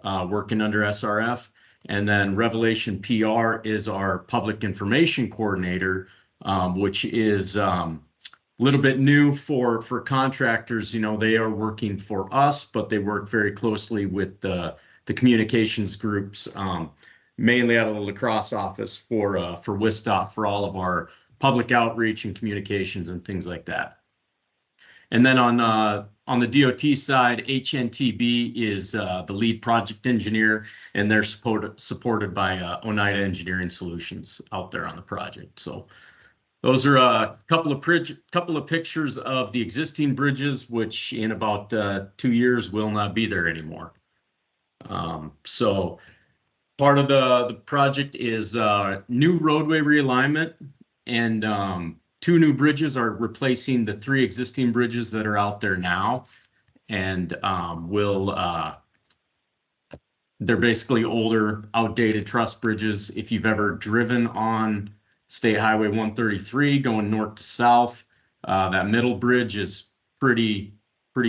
working under SRF. And then Revelation PR is our public information coordinator, which is a little bit new for contractors. They are working for us, but they work very closely with the communications groups, mainly out of the La Crosse office for WISTOP for all of our public outreach and communications and things like that. And then on the DOT side, HNTB is the lead project engineer, and they're supported by Oneida Engineering Solutions out there on the project. So those are a couple of pictures of the existing bridges, which in about 2 years will not be there anymore. So part of the project is new roadway realignment, and 2 new bridges are replacing the 3 existing bridges that are out there now. And they're basically older, outdated truss bridges. If you've ever driven on State Highway 133 going north to south, that middle bridge is pretty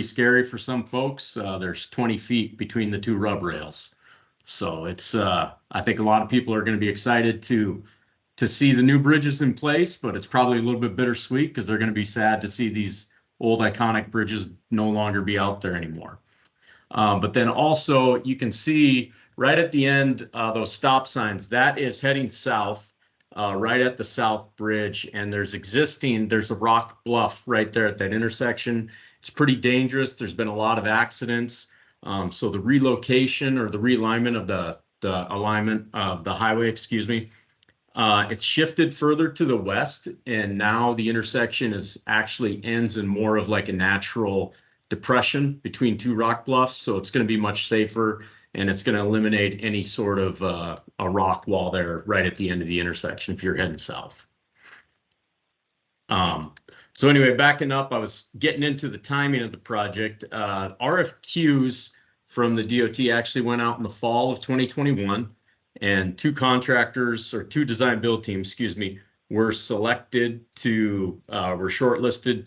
scary for some folks. There's 20 feet between the 2 rub rails. So it's, I think a lot of people are going to be excited to see the new bridges in place, but it's probably a little bit bittersweet because they're going to be sad to see these old iconic bridges no longer be out there anymore. But then also you can see right at the end, those stop signs, that is heading south, right at the south bridge. And there's a rock bluff right there at that intersection. It's pretty dangerous. There's been a lot of accidents. So the relocation or the realignment of the alignment of the highway, it's shifted further to the west, and now the intersection actually ends in more of like a natural depression between 2 rock bluffs. So it's going to be much safer, and it's going to eliminate any sort of a rock wall there right at the end of the intersection if you're heading south. So anyway, backing up, I was getting into the timing of the project. RFQs from the DOT actually went out in the fall of 2021, and 2 contractors, or 2 design build teams, were shortlisted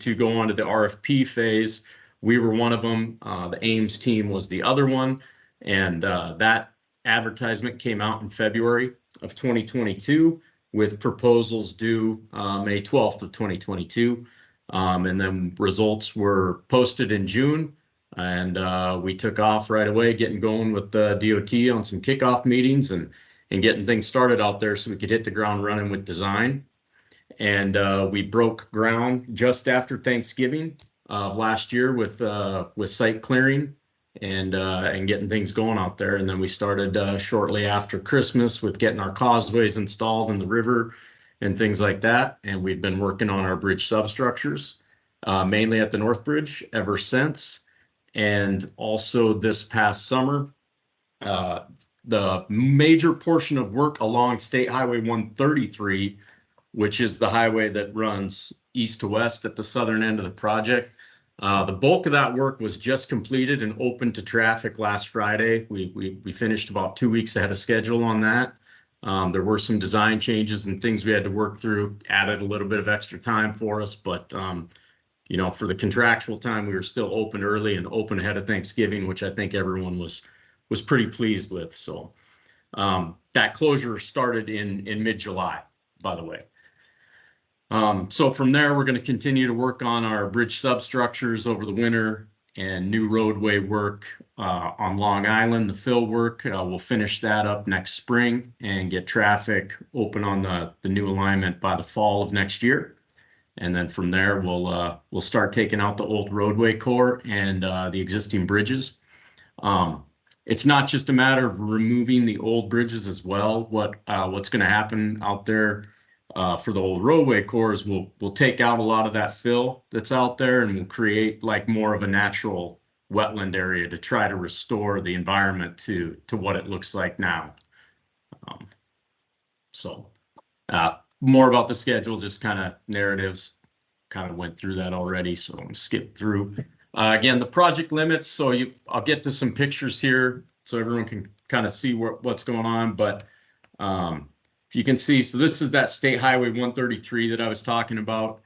to go on to the RFP phase. We were one of them. The Ames team was the other one. And that advertisement came out in February of 2022 with proposals due May 12th of 2022. And then results were posted in June. And we took off right away, getting going with the DOT on some kickoff meetings and getting things started out there so we could hit the ground running with design. And we broke ground just after Thanksgiving of last year with site clearing and getting things going out there. And then we started shortly after Christmas with getting our causeways installed in the river and things like that. And we've been working on our bridge substructures. mainly at the North Bridge ever since. And also this past summer, the major portion of work along State Highway 133, which is the highway that runs east to west at the southern end of the project. The bulk of that work was just completed and open to traffic last Friday. We finished about 2 weeks ahead of schedule on that. There were some design changes and things we had to work through, added a little bit of extra time for us, but you know, for the contractual time, we were still open early and open ahead of Thanksgiving, which I think everyone was pretty pleased with. So that closure started in mid-July, by the way. So from there, we're going to continue to work on our bridge substructures over the winter and new roadway work on Long Island. The fill work, we'll finish that up next spring and get traffic open on the new alignment by the fall of next year. And then from there, we'll start taking out the old roadway core and the existing bridges. It's not just a matter of removing the old bridges as well. What's going to happen out there for the old roadway cores, we'll take out a lot of that fill that's out there, and we'll create like more of a natural wetland area to try to restore the environment to what it looks like now. More about the schedule, just kind of narratives, kind of went through that already, so I'm gonna skip through. Again, the project limits, so I'll get to some pictures here so everyone can kind of see what's going on, but if you can see, so this is that State Highway 133 that I was talking about.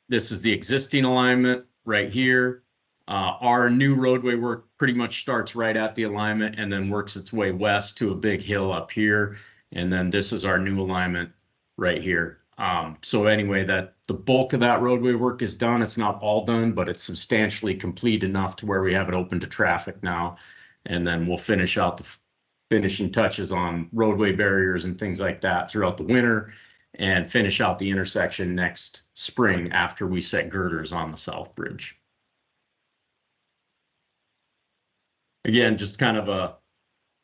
This is the existing alignment right here. Our new roadway work pretty much starts right at the alignment and then works its way west to a big hill up here. And then this is our new alignment right here. So anyway, the bulk of that roadway work is done. It's not all done, but it's substantially complete enough to where we have it open to traffic now. And then we'll finish out the finishing touches on roadway barriers and things like that throughout the winter and finish out the intersection next spring after we set girders on the South Bridge. Again, just kind of a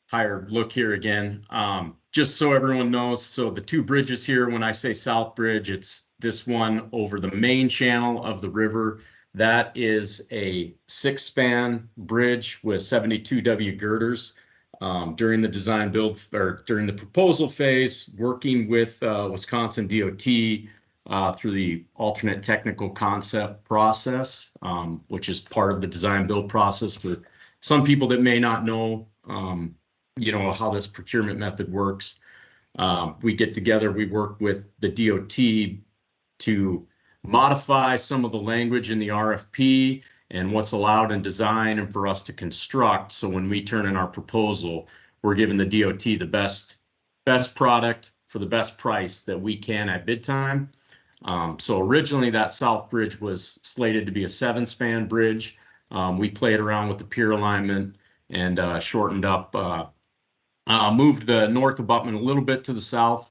higher look here again. Just so everyone knows, so the two bridges here, when I say South Bridge, it's this one over the main channel of the river. That is a 6-span bridge with 72W girders. During the design build or during the proposal phase, working with Wisconsin DOT through the alternate technical concept process, which is part of the design build process for some people that may not know, you know, how this procurement method works. We get together, we work with the DOT to modify some of the language in the RFP and what's allowed in design and for us to construct. So when we turn in our proposal, we're giving the DOT the best product for the best price that we can at bid time. So originally that South Bridge was slated to be a 7-span bridge. We played around with the pier alignment and shortened up, moved the north abutment a little bit to the south.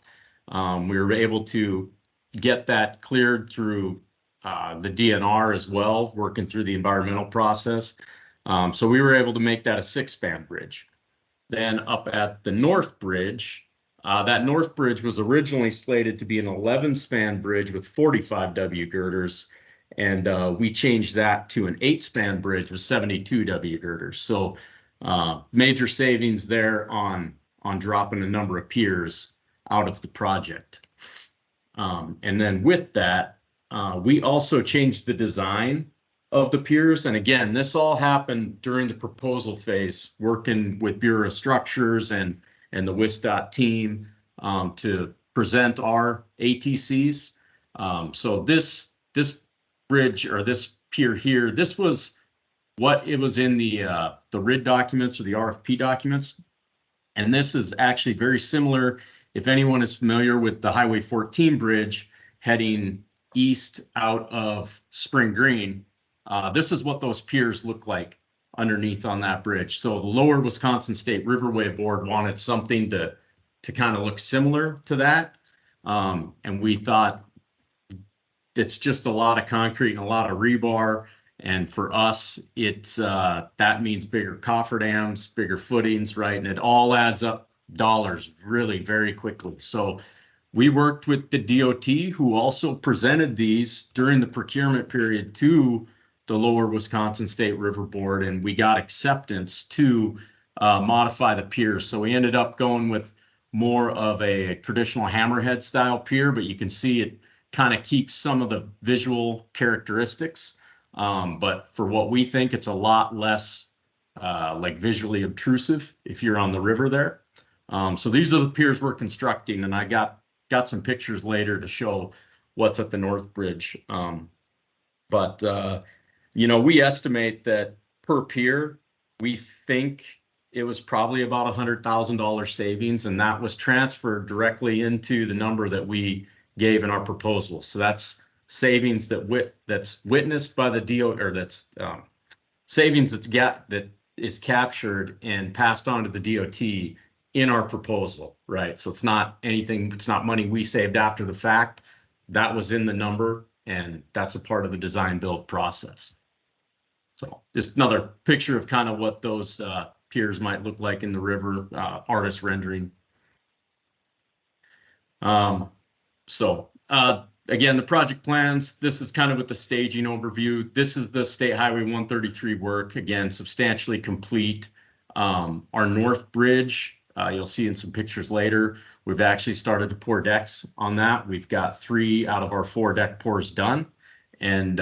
We were able to get that cleared through the DNR as well, working through the environmental process. So we were able to make that a 6-span bridge. Then up at the North Bridge, that North Bridge was originally slated to be an 11-span bridge with 45W girders. And we changed that to an 8-span bridge with 72W girders. So major savings there on dropping the number of piers out of the project. And then with that, we also changed the design of the piers. And again, this all happened during the proposal phase, working with Bureau of Structures and the WISDOT team to present our ATCs. So this bridge or this pier here, this was what it was in the RID documents or the RFP documents. And this is actually very similar. If anyone is familiar with the Highway 14 bridge heading east out of Spring Green, this is what those piers look like underneath on that bridge. So the Lower Wisconsin State Riverway Board wanted something to kind of look similar to that. And we thought it's just a lot of concrete and a lot of rebar. And for us, it's that means bigger cofferdams, bigger footings, right? And it all adds up dollars really very quickly. So We worked with the DOT, who also presented these during the procurement period to the Lower Wisconsin State River Board, and we got acceptance to modify the piers. So we ended up going with more of a traditional hammerhead style pier, but you can see it kind of keeps some of the visual characteristics. But for what we think, it's a lot less like visually obtrusive if you're on the river there. So these are the piers we're constructing, and I got some pictures later to show what's at the North Bridge. But you know, we estimate that per pier, we think it was probably about $100,000 savings, and that was transferred directly into the number that we gave in our proposal. So that's savings that's witnessed by the DOT, or that's savings that is captured and passed on to the DOT in our proposal, right? So it's not anything, it's not money we saved after the fact. That was in the number, and that's a part of the design build process. So just another picture of kind of what those piers might look like in the river, artist rendering. Again, the project plans, this is kind of with the staging overview. This is the State Highway 133 work, again, substantially complete. Our North Bridge, you'll see in some pictures later, we've actually started to pour decks on that. We've got 3 out of our 4 deck pours done, and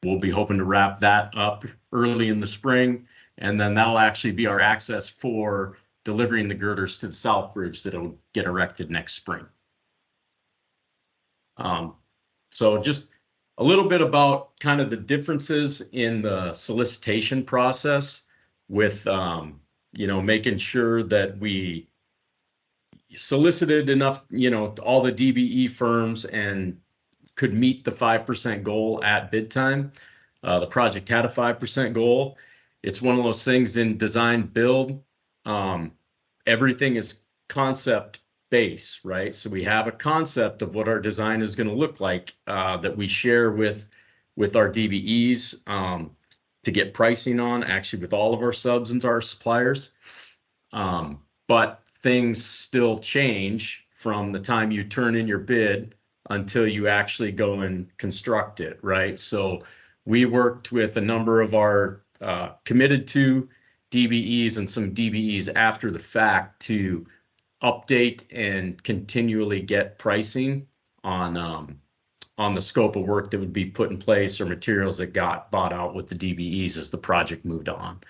we'll be hoping to wrap that up early in the spring. And then that'll actually be our access for delivering the girders to the South Bridge that'll get erected next spring. So just a little bit about kind of the differences in the solicitation process with, you know, making sure that we solicited enough, you know, all the DBE firms and could meet the 5% goal at bid time. The project had a 5% goal. It's one of those things in design build. Everything is concept base, right? So we have a concept of what our design is going to look like that we share with our DBEs to get pricing on, actually with all of our subs and our suppliers. But things still change from the time you turn in your bid until you actually go and construct it, right? So we worked with a number of our committed to DBEs and some DBEs after the fact to update and continually get pricing on the scope of work that would be put in place or materials that got bought out with the DBEs as the project moved on.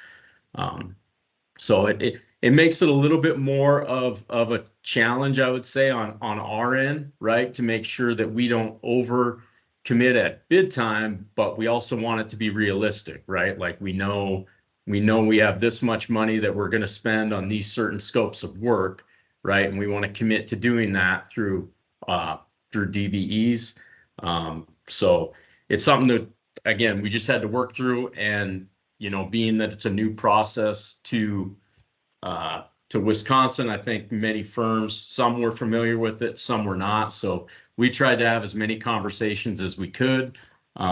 So it makes it a little bit more of a challenge, I would say, on our end, right? To make sure that we don't over commit at bid time, but we also want it to be realistic, right? Like we know we have this much money that we're going to spend on these certain scopes of work, right? And we want to commit to doing that through DBEs. So it's something that, again, we just had to work through, and, you know, being that it's a new process to Wisconsin, I think many firms, some were familiar with it, some were not. So we tried to have as many conversations as we could,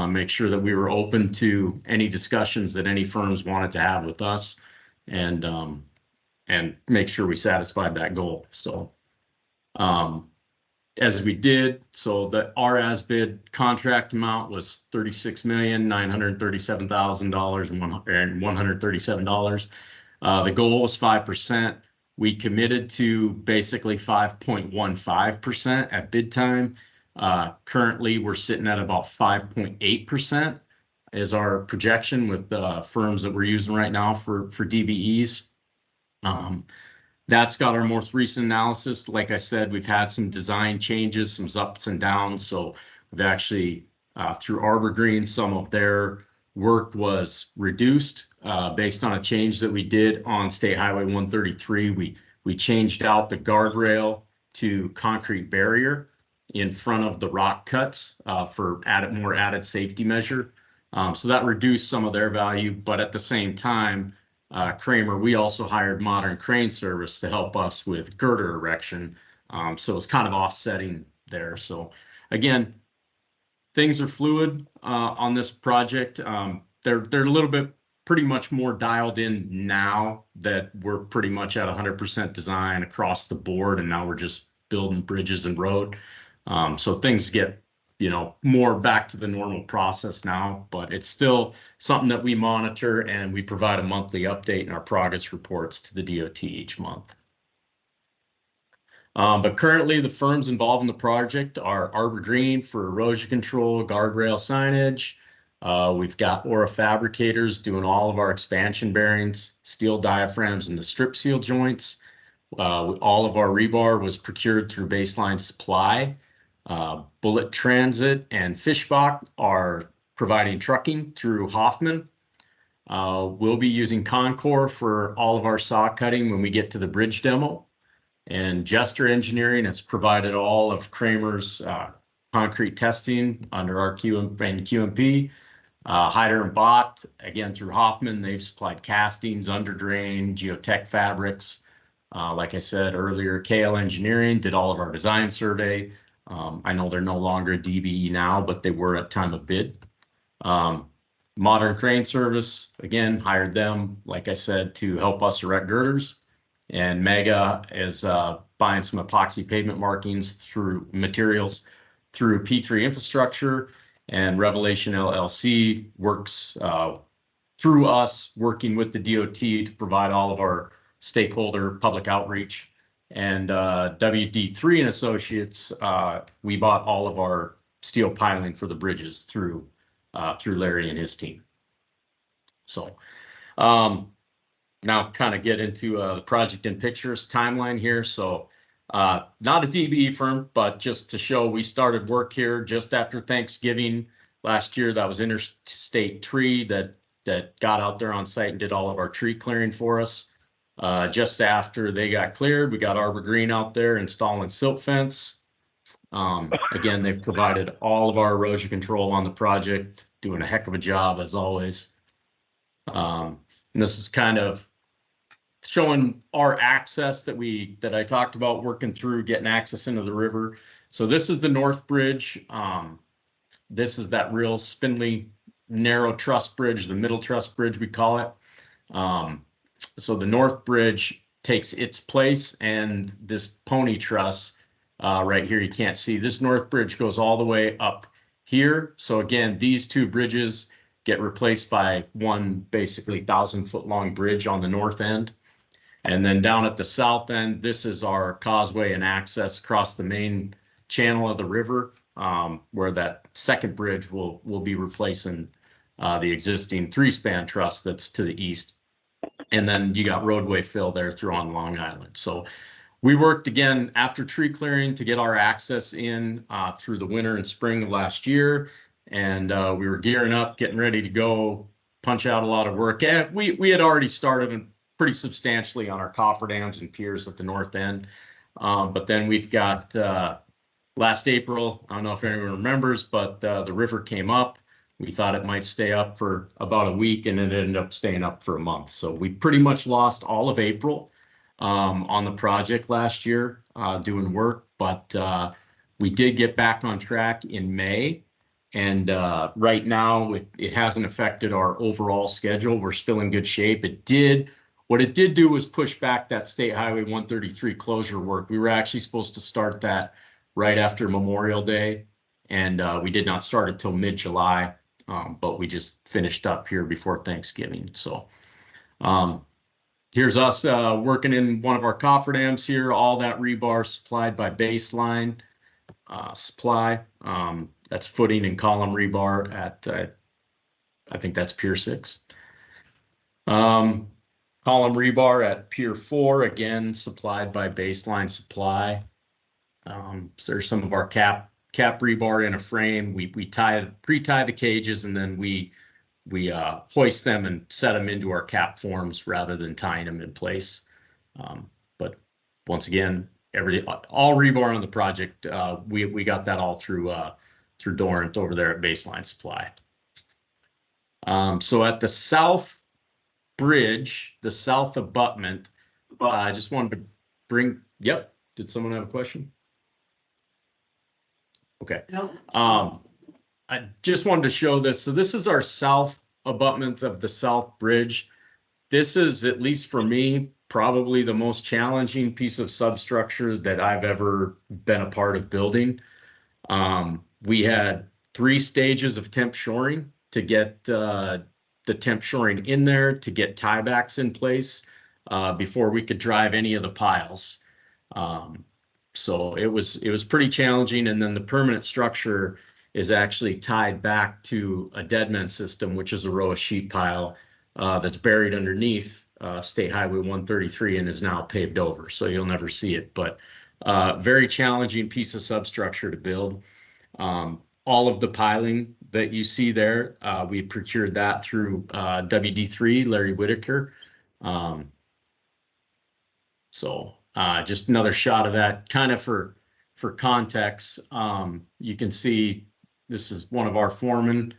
make sure that we were open to any discussions that any firms wanted to have with us, and make sure we satisfied that goal. So as we did, so our as bid contract amount was $36,937,137. The goal was 5%. We committed to basically 5.15% at bid time. Currently, we're sitting at about 5.8% is our projection with the firms that we're using right now for DBEs. That's got our most recent analysis. Like I said, we've had some design changes, some ups and downs. So we've actually, through Arbor Green, some of their work was reduced based on a change that we did on State Highway 133. We changed out the guardrail to concrete barrier in front of the rock cuts for more added safety measure. So that reduced some of their value, but at the same time, Kramer, we also hired Modern Crane Service to help us with girder erection. So it's kind of offsetting there. So again, things are fluid on this project. They're a little bit pretty much more dialed in now that we're pretty much at 100% design across the board, and now we're just building bridges and road. So things get, more back to the normal process now, but it's still something that we monitor, and we provide a monthly update in our progress reports to the DOT each month. But currently the firms involved in the project are Arbor Green for erosion control, guardrail signage. We've got Aura Fabricators doing all of our expansion bearings, steel diaphragms, and the strip seal joints. All of our rebar was procured through Baseline Supply. Bullet Transit and Fishbach are providing trucking through Hoffman. We'll be using Concor for all of our saw cutting when we get to the bridge demo. And Jester Engineering has provided all of Kramer's concrete testing under our QMP. Hyder and Bott, again through Hoffman, they've supplied castings, underdrain, geotech fabrics. Like I said earlier, KL Engineering did all of our design survey. I know they're no longer a DBE now, but they were at time of bid. Modern Crane Service, again, hired them, like I said, to help us erect girders. And Mega is buying some epoxy pavement markings through materials through P3 Infrastructure, and Revelation LLC works through us, working with the DOT to provide all of our stakeholder public outreach. And WD3 and Associates, we bought all of our steel piling for the bridges through Larry and his team. So now kind of get into the project in pictures timeline here. So not a DBE firm, but just to show, we started work here just after Thanksgiving last year. That was Interstate Tree that got out there on site and did all of our tree clearing for us. Just after they got cleared, we got Arbor Green out there installing silt fence. Again, they've provided all of our erosion control on the project, doing a heck of a job as always. And this is kind of showing our access that I talked about, working through getting access into the river. So this is the North Bridge. This is that real spindly, narrow truss bridge, the middle truss bridge we call it. So the North Bridge takes its place, and this pony truss right here, you can't see. This North Bridge goes all the way up here. So again, these two bridges get replaced by one basically 1,000-foot long bridge on the north end. And then down at the south end, this is our causeway and access across the main channel of the river, where that second bridge will be replacing the existing 3-span truss that's to the east. And then you got roadway fill there through on Long Island. So we worked again after tree clearing to get our access in through the winter and spring of last year. And we were gearing up, getting ready to go punch out a lot of work. And we had already started pretty substantially on our cofferdams and piers at the north end. But then we've got last April, I don't know if anyone remembers, but the river came up. We thought it might stay up for about a week, and it ended up staying up for a month. So we pretty much lost all of April on the project last year doing work, but we did get back on track in May. And right now it hasn't affected our overall schedule. We're still in good shape. What it did do was push back that State Highway 133 closure work. We were actually supposed to start that right after Memorial Day, and we did not start it till mid-July, but we just finished up here before Thanksgiving. So here's us working in one of our cofferdams here, all that rebar supplied by Baseline Supply. That's footing and column rebar at, I think that's Pier 6. Column rebar at Pier 4, again, supplied by Baseline Supply. So there's some of our cap rebar in a frame. We pre-tie the cages, and then we hoist them and set them into our cap forms rather than tying them in place. But once again, all rebar on the project, we got that all through Dorrance over there at Baseline Supply. So at the south bridge, the south abutment, I just wanted to bring, yep. Did someone have a question? Okay. Nope. I just wanted to show this. So this is our south abutment of the south bridge. This is, at least for me, probably the most challenging piece of substructure that I've ever been a part of building. We had 3 stages of temp shoring to get the temp shoring in there, to get tiebacks in place before we could drive any of the piles. So it was pretty challenging. And then the permanent structure is actually tied back to a deadman system, which is a row of sheet pile that's buried underneath State Highway 133 and is now paved over. So you'll never see it, but very challenging piece of substructure to build. All of the piling that you see there, we procured that through WD3, Larry Whitaker. So just another shot of that, kind of for context. You can see this is one of our foremen.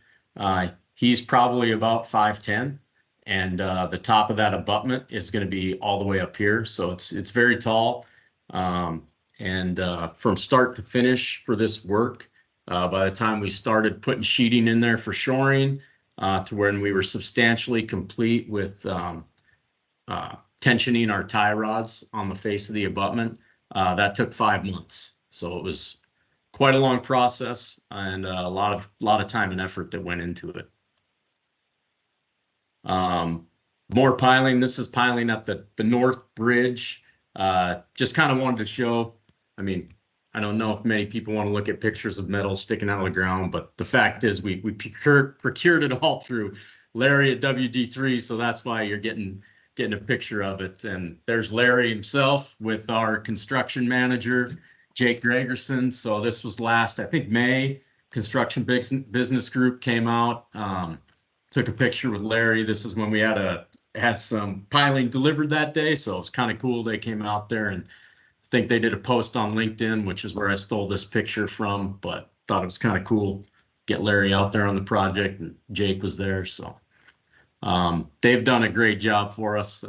He's probably about 5'10", and the top of that abutment is going to be all the way up here. So it's very tall. And from start to finish for this work, by the time we started putting sheeting in there for shoring, to when we were substantially complete with tensioning our tie rods on the face of the abutment, that took 5 months. So it was quite a long process, and a lot of time and effort that went into it. More piling. This is piling at the North Bridge. Just kind of wanted to show, I mean, I don't know if many people want to look at pictures of metal sticking out of the ground, but the fact is we procured it all through Larry at WD3, so that's why you're getting a picture of it. And there's Larry himself with our construction manager, Jake Gregerson. So this was last, I think, May. Construction Business Group came out, took a picture with Larry. This is when we had some piling delivered that day, so it was kind of cool. They came out there, and I think they did a post on LinkedIn, which is where I stole this picture from, but thought it was kind of cool. Get Larry out there on the project, and Jake was there. So they've done a great job for us,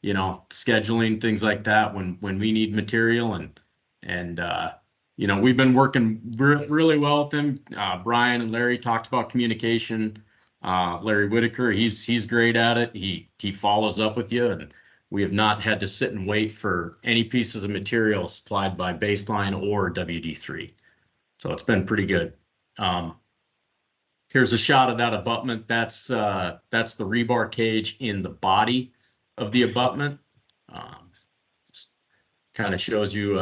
you know, scheduling things like that when we need material, and you know, we've been working really well with them. Brian and Larry talked about communication. Larry Whitaker, he's great at it. He follows up with you, and we have not had to sit and wait for any pieces of material supplied by Baseline or WD3. So it's been pretty good. Here's a shot of that abutment. That's the rebar cage in the body of the abutment. Kind of shows you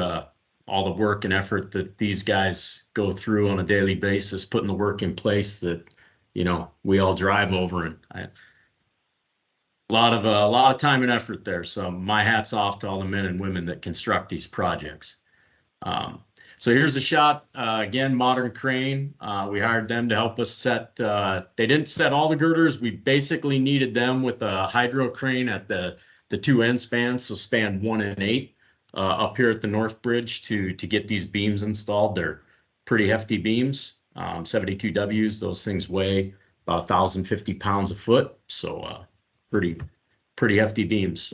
all the work and effort that these guys go through on a daily basis, putting the work in place that, you know, we all drive over, and a lot of time and effort there. So my hat's off to all the men and women that construct these projects. So here's a shot, again, Modern Crane. We hired them to help us set, they didn't set all the girders. We basically needed them with a hydro crane at the 2 end spans, so span 1 and 8, up here at the North Bridge to get these beams installed. They're pretty hefty beams, 72Ws. Those things weigh about 1,050 pounds a foot. So pretty hefty beams.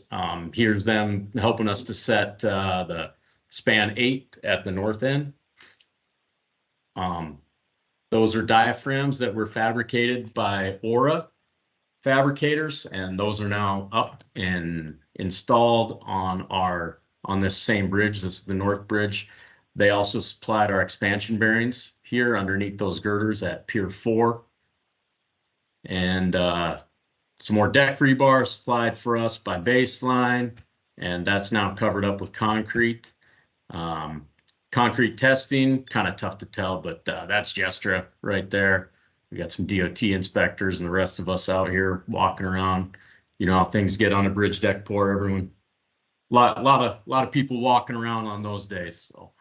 Here's them helping us to set the span 8 at the north end. Those are diaphragms that were fabricated by Aura fabricators, and those are now up and installed on this same bridge. This is the North Bridge. They also supplied our expansion bearings here underneath those girders at Pier 4. And some more deck rebar supplied for us by Baseline, and that's now covered up with concrete. Concrete testing, kind of tough to tell, but that's Gestra right there. We got some DOT inspectors and the rest of us out here walking around. You know how things get on a bridge deck pour, everyone. A lot of people walking around on those days. So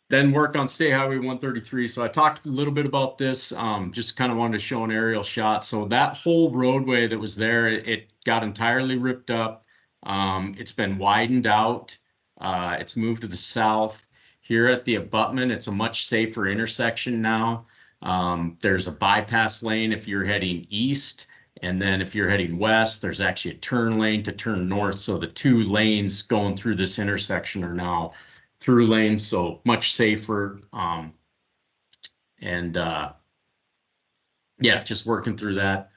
then work on State Highway 133. So I talked a little bit about this, just kind of wanted to show an aerial shot. So that whole roadway that was there, it got entirely ripped up. It's been widened out. It's moved to the south. Here at the abutment, it's a much safer intersection now. There's a bypass lane if you're heading east, and then if you're heading west, there's actually a turn lane to turn north. So the 2 lanes going through this intersection are now through lanes, so much safer. Yeah, just working through that.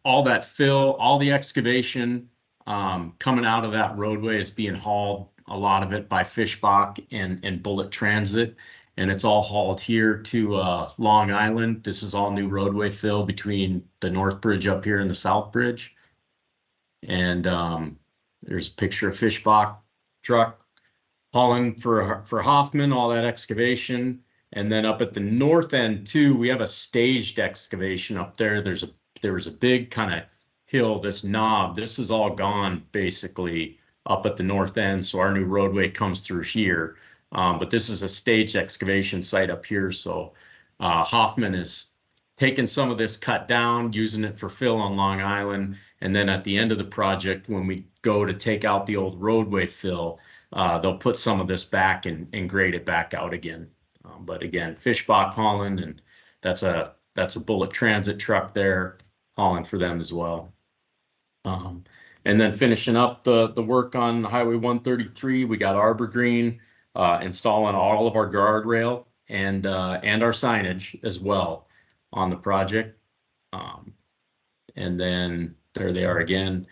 all that fill, all the excavation coming out of that roadway is being hauled, a lot of it by Fishbach and Bullet Transit. And it's all hauled here to Long Island. This is all new roadway fill between the North Bridge up here and the South Bridge. And there's a picture of Fishbach truck hauling for Hoffman, all that excavation. And then up at the north end too, we have a staged excavation up there. There was a big kind of hill, this knob. This is all gone basically up at the north end. So our new roadway comes through here. But this is a staged excavation site up here. So Hoffman is taking some of this cut down, using it for fill on Long Island. And then at the end of the project, when we go to take out the old roadway fill, they'll put some of this back and grade it back out again. But again, Fishbach hauling, and that's a Bullet Transit truck there hauling for them as well. And then finishing up the work on Highway 133, we got Arbor Green installing all of our guardrail and our signage as well on the project. And then there they are again.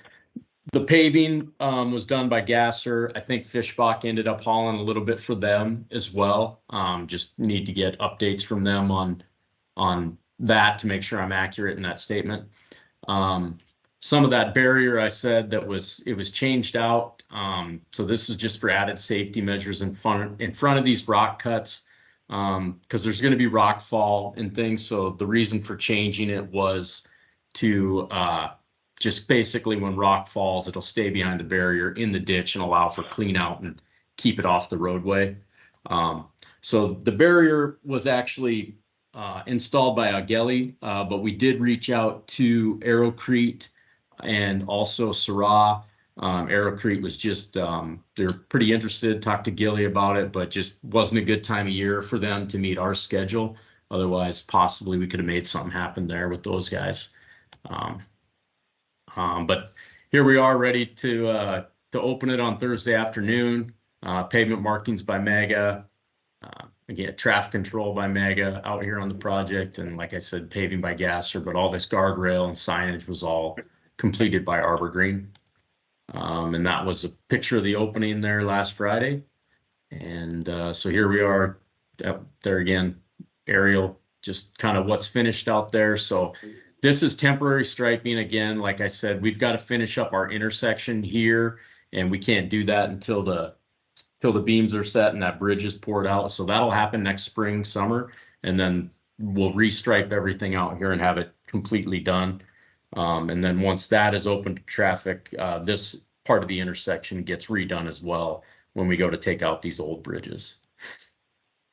The paving was done by Gasser. I think Fishbach ended up hauling a little bit for them as well. Just need to get updates from them on that to make sure I'm accurate in that statement. Some of that barrier I said it was changed out. So this is just for added safety measures in front of these rock cuts, because there's going to be rock fall and things. So the reason for changing it was to just basically when rock falls, it'll stay behind the barrier in the ditch and allow for clean out and keep it off the roadway. So the barrier was actually installed by Augeli, but we did reach out to Aerocrete and also Syrah. Aerocrete was just, they're pretty interested, talked to Gilly about it, but just wasn't a good time of year for them to meet our schedule. Otherwise, possibly we could have made something happen there with those guys. But here we are ready to open it on Thursday afternoon. Pavement markings by Mega. Again, traffic control by Mega out here on the project. And like I said, paving by Gasser, but all this guardrail and signage was all completed by Arbor Green. And that was a picture of the opening there last Friday. And so here we are there again, aerial, just kind of what's finished out there. So this is temporary striping again. Like I said, we've got to finish up our intersection here, and we can't do that until the beams are set and that bridge is poured out. So that'll happen next spring, summer, and then we'll restripe everything out here and have it completely done. And then once that is open to traffic, this part of the intersection gets redone as well when we go to take out these old bridges.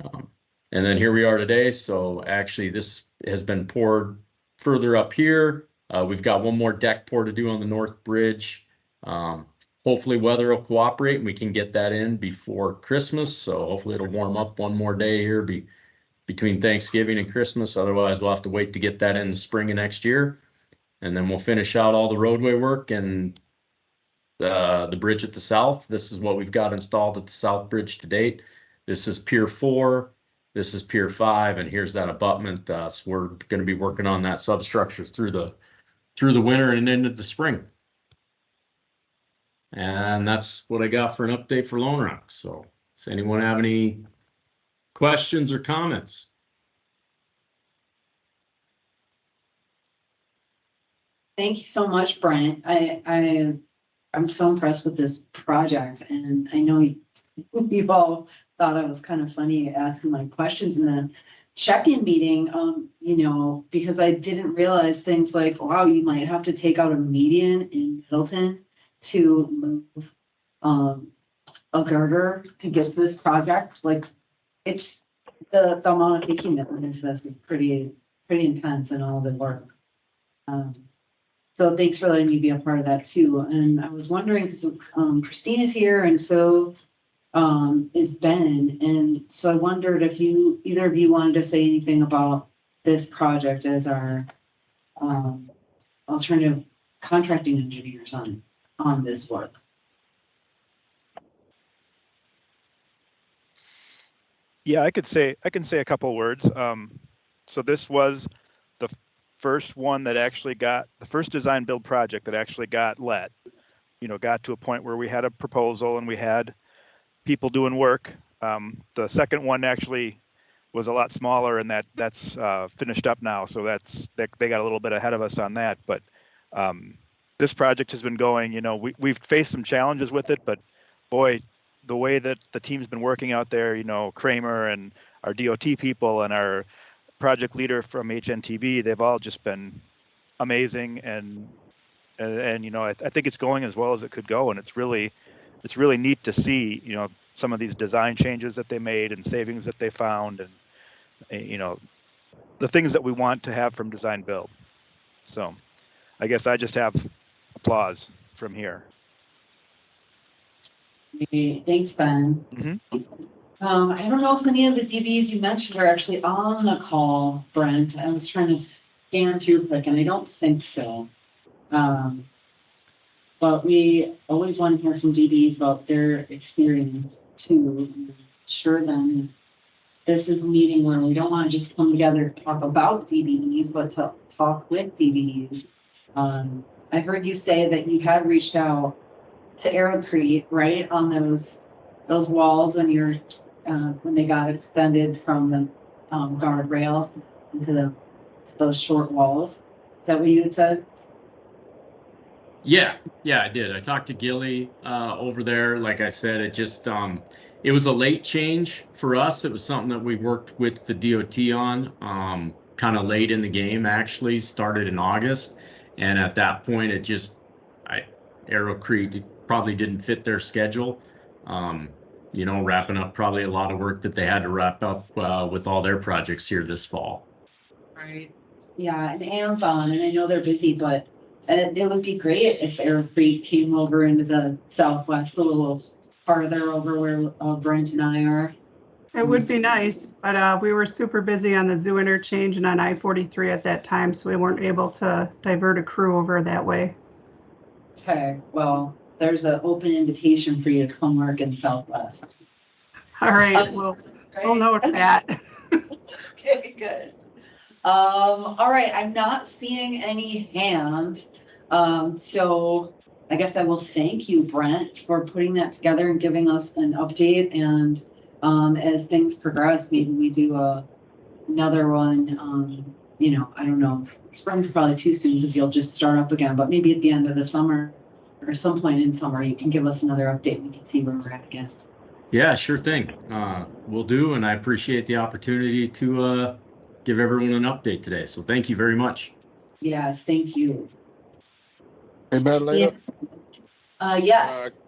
And then here we are today. So actually this has been poured further up here. We've got one more deck pour to do on the North Bridge. Hopefully weather will cooperate and we can get that in before Christmas. So hopefully it'll warm up one more day here between Thanksgiving and Christmas. Otherwise we'll have to wait to get that in the spring of next year. And then we'll finish out all the roadway work and the bridge at the south. This is what we've got installed at the South Bridge to date. This is Pier 4. This is Pier 5, and here's that abutment. So we're going to be working on that substructure through the winter and into the spring. And that's what I got for an update for Lone Rock. So does anyone have any questions or comments? Thank you so much, Brent. I'm so impressed with this project, and I know you all thought I was kind of funny asking my questions in the check-in meeting, because I didn't realize things like, wow, you might have to take out a median in Middleton to move a girder to get to this project. Like, it's the amount of thinking that went into this is pretty intense and all the work. So thanks for letting me be a part of that too. And I was wondering, because Christine is here and so is Ben. And so I wondered if either of you wanted to say anything about this project as our alternative contracting engineers on this work. Yeah, I can say a couple words. So this was the first one that actually got, the first design build project that actually got let, got to a point where we had a proposal and we had people doing work. The second one actually was a lot smaller, and that's finished up now. So they got a little bit ahead of us on that. But this project has been going, we've faced some challenges with it, but boy, the way that the team's been working out there, Kramer and our DOT people and our project leader from HNTB, they've all just been amazing. And I think it's going as well as it could go. And it's really neat to see, some of these design changes that they made and savings that they found, and the things that we want to have from design build. So I guess I just have applause from here. Thanks, Ben. I don't know if any of the DBs you mentioned are actually on the call, Brent. I was trying to scan through quick, and I don't think so. But we always want to hear from DBs about their experience too. Assure them this is a meeting where we don't want to just come together to talk about DBEs, but to talk with DBEs. I heard you say that you had reached out to Aerocrete, right, on those walls when when they got extended from the guardrail into those short walls. Is that what you had said? Yeah, I did. I talked to Gilly over there. Like I said, it was a late change for us. It was something that we worked with the DOT on kind of late in the game, actually started in August. And at that point, Aerocrete probably didn't fit their schedule. Wrapping up probably a lot of work that they had to wrap up with all their projects here this fall. Right. Yeah, and Anne's on, and I know they're busy, but it would be great if Aerocrete came over into the southwest, a little farther over where Brent and I are. It would be nice, but we were super busy on the Zoo interchange and on I-43 at that time, so we weren't able to divert a crew over that way. Okay, well, there's an open invitation for you to come work in Southwest. All right, we'll note that. Okay, good. All right, I'm not seeing any hands. So I guess I will thank you, Brent, for putting that together and giving us an update. And as things progress, maybe we do another one. I don't know. Spring's probably too soon because you'll just start up again. But maybe at the end of the summer or some point in summer, you can give us another update. We can see where we're at again. Yeah, sure thing. We'll do, and I appreciate the opportunity to give everyone an update today. So thank you very much. Yes, thank you. Hey, Madalena? Yes.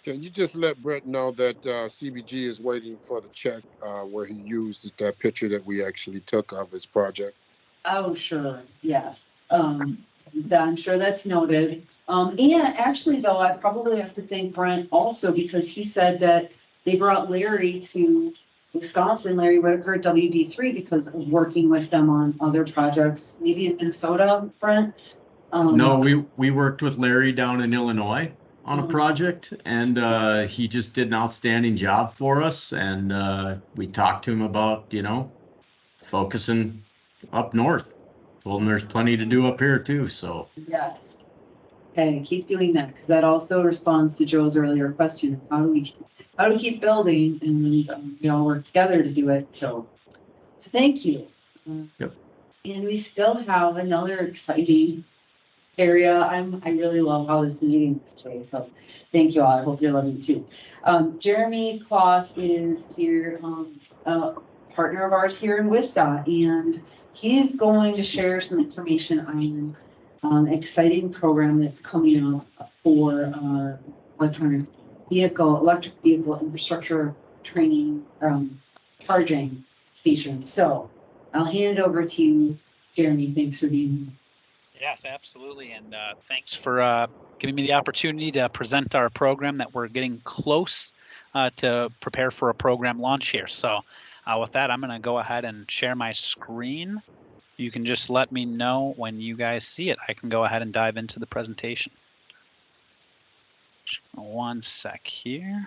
Can you just let Brent know that CBG is waiting for the check where he used that picture that we actually took of his project? Oh, sure. Yes. I'm sure that's noted. And actually, though, I probably have to thank Brent also because he said that they brought Larry to Wisconsin, Larry Whitaker, WD3, because of working with them on other projects, maybe in Minnesota, Brent? No, we worked with Larry down in Illinois on a project, and he just did an outstanding job for us. And we talked to him about, focusing up north. Told him there's plenty to do up here too. So yes. Okay, keep doing that because that also responds to Joe's earlier question: how do we keep building, and we all work together to do it. So thank you. Yep. And we still have another exciting area. I really love how this meeting is today. So thank you all. I hope you're loving it too. Jeremy Kloss is here, a partner of ours here in WSDOT, and he's going to share some information on an exciting program that's coming up for electric vehicle infrastructure training, charging stations. So I'll hand it over to you, Jeremy. Thanks for being here. Yes, absolutely. And thanks for giving me the opportunity to present our program that we're getting close to prepare for a program launch here. So with that, I'm going to go ahead and share my screen. You can just let me know when you guys see it. I can go ahead and dive into the presentation. Just 1 sec here.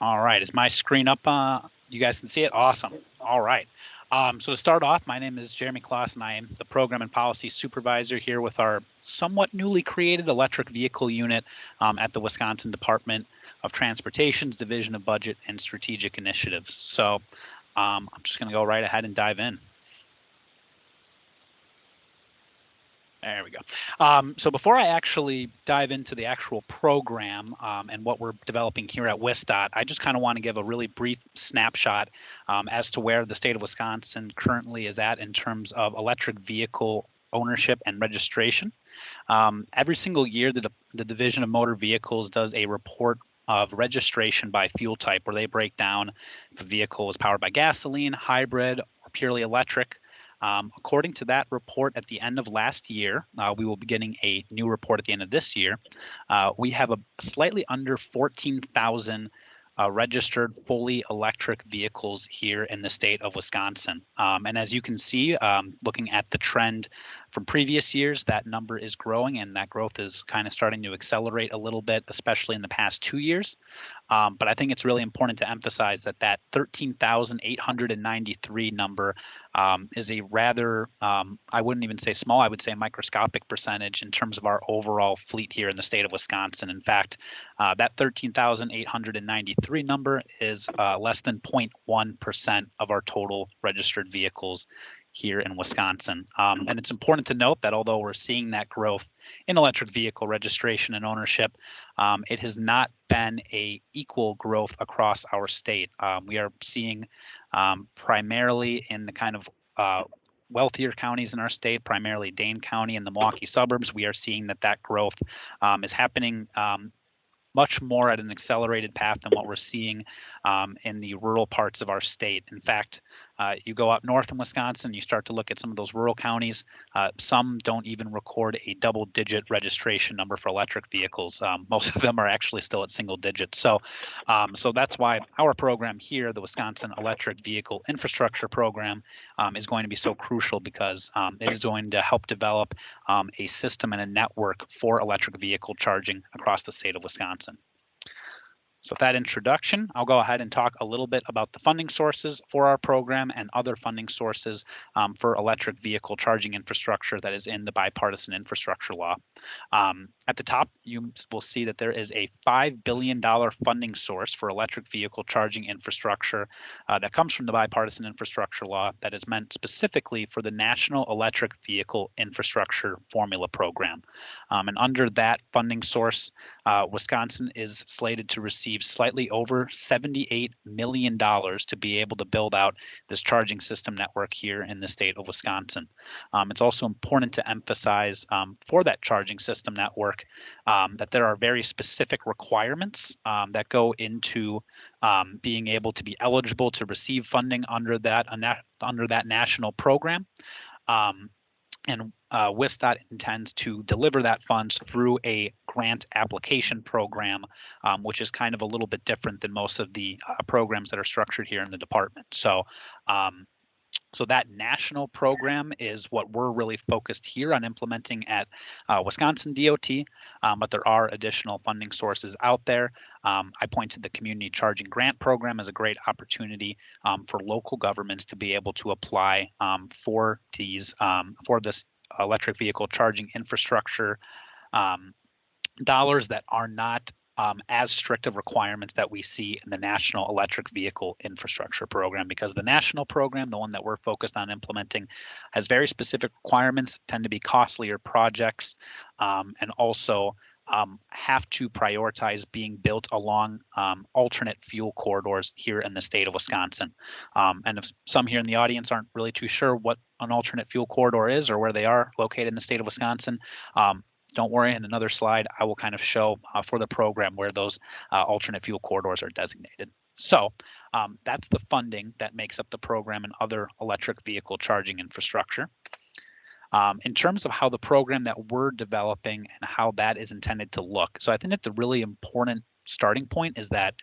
All right, is my screen up You guys can see it? Awesome. All right. So to start off, my name is Jeremy Kloss, and I am the Program and Policy Supervisor here with our somewhat newly created electric vehicle unit at the Wisconsin Department of Transportation's Division of Budget and Strategic Initiatives. So I'm just going to go right ahead and dive in. There we go. So before I actually dive into the actual program and what we're developing here at WisDOT, I just kind of want to give a really brief snapshot as to where the state of Wisconsin currently is at in terms of electric vehicle ownership and registration. Every single year, the Division of Motor Vehicles does a report of registration by fuel type, where they break down if a vehicle is powered by gasoline, hybrid, or purely electric. According to that report at the end of last year, we will be getting a new report at the end of this year. We have a slightly under 14,000 registered fully electric vehicles here in the state of Wisconsin. And as you can see, looking at the trend from previous years, that number is growing, and that growth is kind of starting to accelerate a little bit, especially in the past 2 years. But I think it's really important to emphasize that that 13,893 number is a rather, I wouldn't even say small, I would say microscopic percentage in terms of our overall fleet here in the state of Wisconsin. In fact, that 13,893 number is less than 0.1% of our total registered vehicles here in Wisconsin. And it's important to note that although we're seeing that growth in electric vehicle registration and ownership, it has not been a equal growth across our state. We are seeing primarily in the kind of wealthier counties in our state, primarily Dane County and the Milwaukee suburbs, we are seeing that growth is happening much more at an accelerated path than what we're seeing in the rural parts of our state. In fact, you go up north in Wisconsin, you start to look at some of those rural counties. Some don't even record a double-digit registration number for electric vehicles. Most of them are actually still at single digits. So that's why our program here, the Wisconsin Electric Vehicle Infrastructure Program, is going to be so crucial, because it is going to help develop a system and a network for electric vehicle charging across the state of Wisconsin. So with that introduction, I'll go ahead and talk a little bit about the funding sources for our program and other funding sources for electric vehicle charging infrastructure that is in the bipartisan infrastructure law. At the top, you will see that there is a $5 billion funding source for electric vehicle charging infrastructure that comes from the bipartisan infrastructure law that is meant specifically for the National Electric Vehicle Infrastructure Formula Program. And under that funding source, Wisconsin is slated to receive slightly over $78 million to be able to build out this charging system network here in the state of Wisconsin. It's also important to emphasize for that charging system network that there are very specific requirements that go into being able to be eligible to receive funding under that national program. And WisDOT intends to deliver that funds through a grant application program, which is kind of a little bit different than most of the programs that are structured here in the department. So that national program is what we're really focused here on implementing at Wisconsin DOT, but there are additional funding sources out there. I point to the Community Charging Grant Program as a great opportunity for local governments to be able to apply for this electric vehicle charging infrastructure dollars that are not as strict of requirements that we see in the National Electric Vehicle Infrastructure Program, because the national program, the one that we're focused on implementing, has very specific requirements, tend to be costlier projects, and also have to prioritize being built along alternate fuel corridors here in the state of Wisconsin. And if some here in the audience aren't really too sure what an alternate fuel corridor is or where they are located in the state of Wisconsin, don't worry, in another slide, I will kind of show for the program where those alternate fuel corridors are designated. So that's the funding that makes up the program and other electric vehicle charging infrastructure. In terms of how the program that we're developing and how that is intended to look. So I think that the really important starting point is that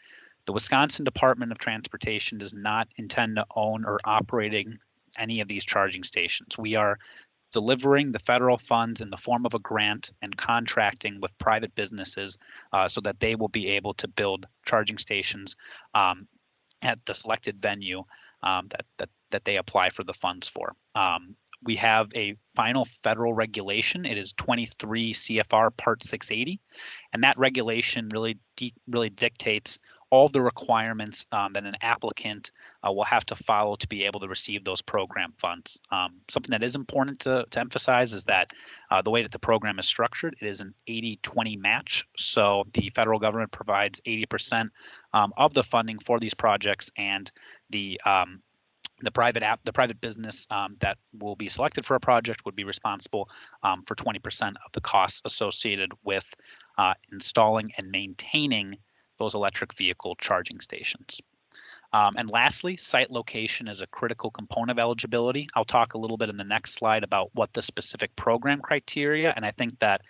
the Wisconsin Department of Transportation does not intend to own or operating any of these charging stations. We are delivering the federal funds in the form of a grant and contracting with private businesses so that they will be able to build charging stations at the selected venue that they apply for the funds for. We have a final federal regulation. It is 23 CFR Part 680, and that regulation really dictates all the requirements that an applicant will have to follow to be able to receive those program funds. Something that is important to emphasize is that the way that the program is structured, it is an 80-20 match. So the federal government provides 80% of the funding for these projects, and the private business that will be selected for a project would be responsible for 20% of the costs associated with installing and maintaining those electric vehicle charging stations. And lastly, site location is a critical component of eligibility. I'll talk a little bit in the next slide about what the specific program criteria, and I think that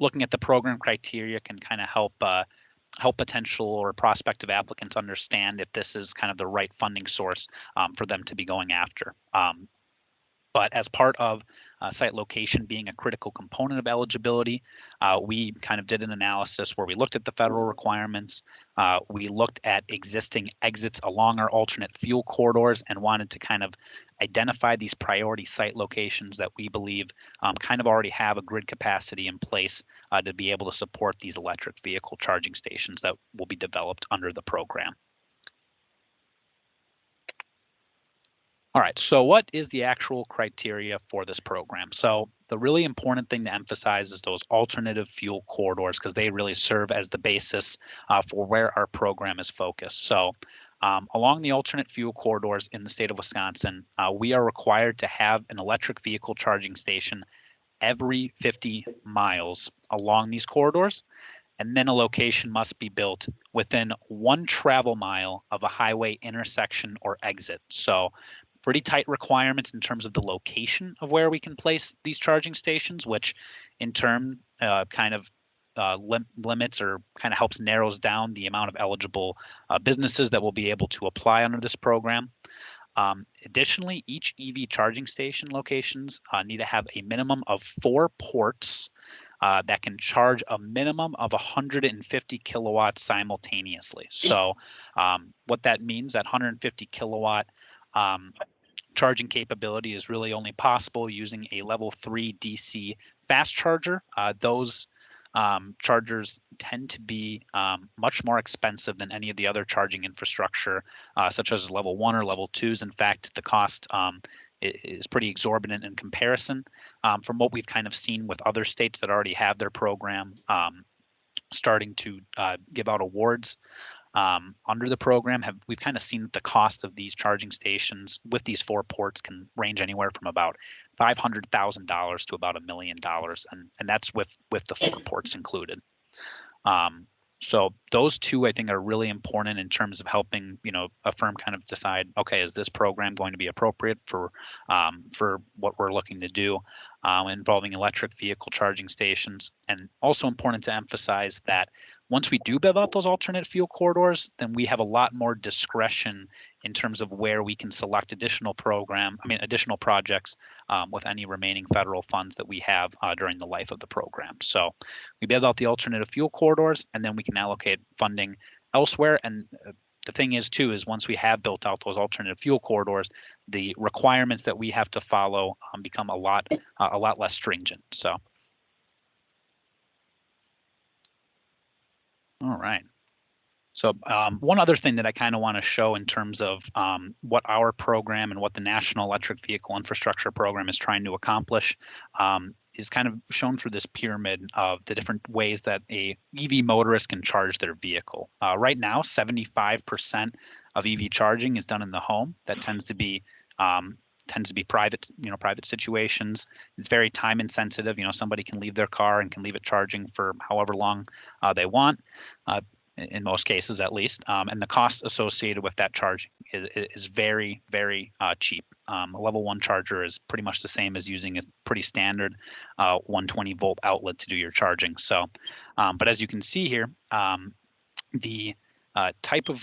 looking at the program criteria can kind of help potential or prospective applicants understand if this is kind of the right funding source for them to be going after. But as part of site location being a critical component of eligibility, we kind of did an analysis where we looked at the federal requirements. We looked at existing exits along our alternate fuel corridors and wanted to kind of identify these priority site locations that we believe kind of already have a grid capacity in place to be able to support these electric vehicle charging stations that will be developed under the program. All right, so what is the actual criteria for this program? So the really important thing to emphasize is those alternative fuel corridors, because they really serve as the basis for where our program is focused. So along the alternate fuel corridors in the state of Wisconsin, we are required to have an electric vehicle charging station every 50 miles along these corridors. And then a location must be built within 1 travel mile of a highway intersection or exit. So pretty tight requirements in terms of the location of where we can place these charging stations, which in turn kind of limits or kind of helps narrows down the amount of eligible businesses that will be able to apply under this program. Additionally, each EV charging station locations need to have a minimum of 4 ports that can charge a minimum of 150 kilowatts simultaneously. So what that means, that 150 kilowatt charging capability is really only possible using a level 3 DC fast charger. Those chargers tend to be much more expensive than any of the other charging infrastructure, such as level 1 or level 2s. In fact, the cost is pretty exorbitant in comparison. From what we've kind of seen with other states that already have their program starting to give out awards under the program, we've kind of seen that the cost of these charging stations with these 4 ports can range anywhere from about $500,000 to about $1 million, and that's with the 4 ports included. So those two, I think, are really important in terms of helping, a firm kind of decide, okay, is this program going to be appropriate for what we're looking to do involving electric vehicle charging stations. And also important to emphasize that once we do build out those alternate fuel corridors, then we have a lot more discretion in terms of where we can select additional projects with any remaining federal funds that we have during the life of the program. So we build out the alternative fuel corridors, and then we can allocate funding elsewhere. And the thing is, too, is once we have built out those alternative fuel corridors, the requirements that we have to follow become a lot less stringent. So. All right. So one other thing that I kind of want to show in terms of what our program and what the National Electric Vehicle Infrastructure Program is trying to accomplish is kind of shown through this pyramid of the different ways that a EV motorist can charge their vehicle. Right now, 75% of EV charging is done in the home. That tends to be private, private situations. It's very time insensitive. Somebody can leave their car and can leave it charging for however long they want, in most cases at least. And the cost associated with that charging is very, very cheap. A level 1 charger is pretty much the same as using a pretty standard 120 volt outlet to do your charging. So, but as you can see here, the type of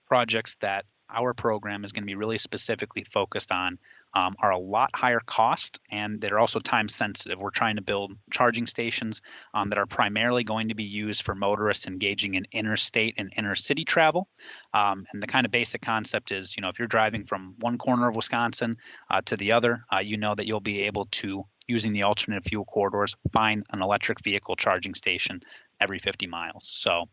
projects that our program is going to be really specifically focused on are a lot higher cost, and they're also time sensitive. We're trying to build charging stations that are primarily going to be used for motorists engaging in interstate and inner city travel. And the kind of basic concept is, if you're driving from one corner of Wisconsin to the other, you know that you'll be able to, using the alternative fuel corridors, find an electric vehicle charging station every 50 miles. So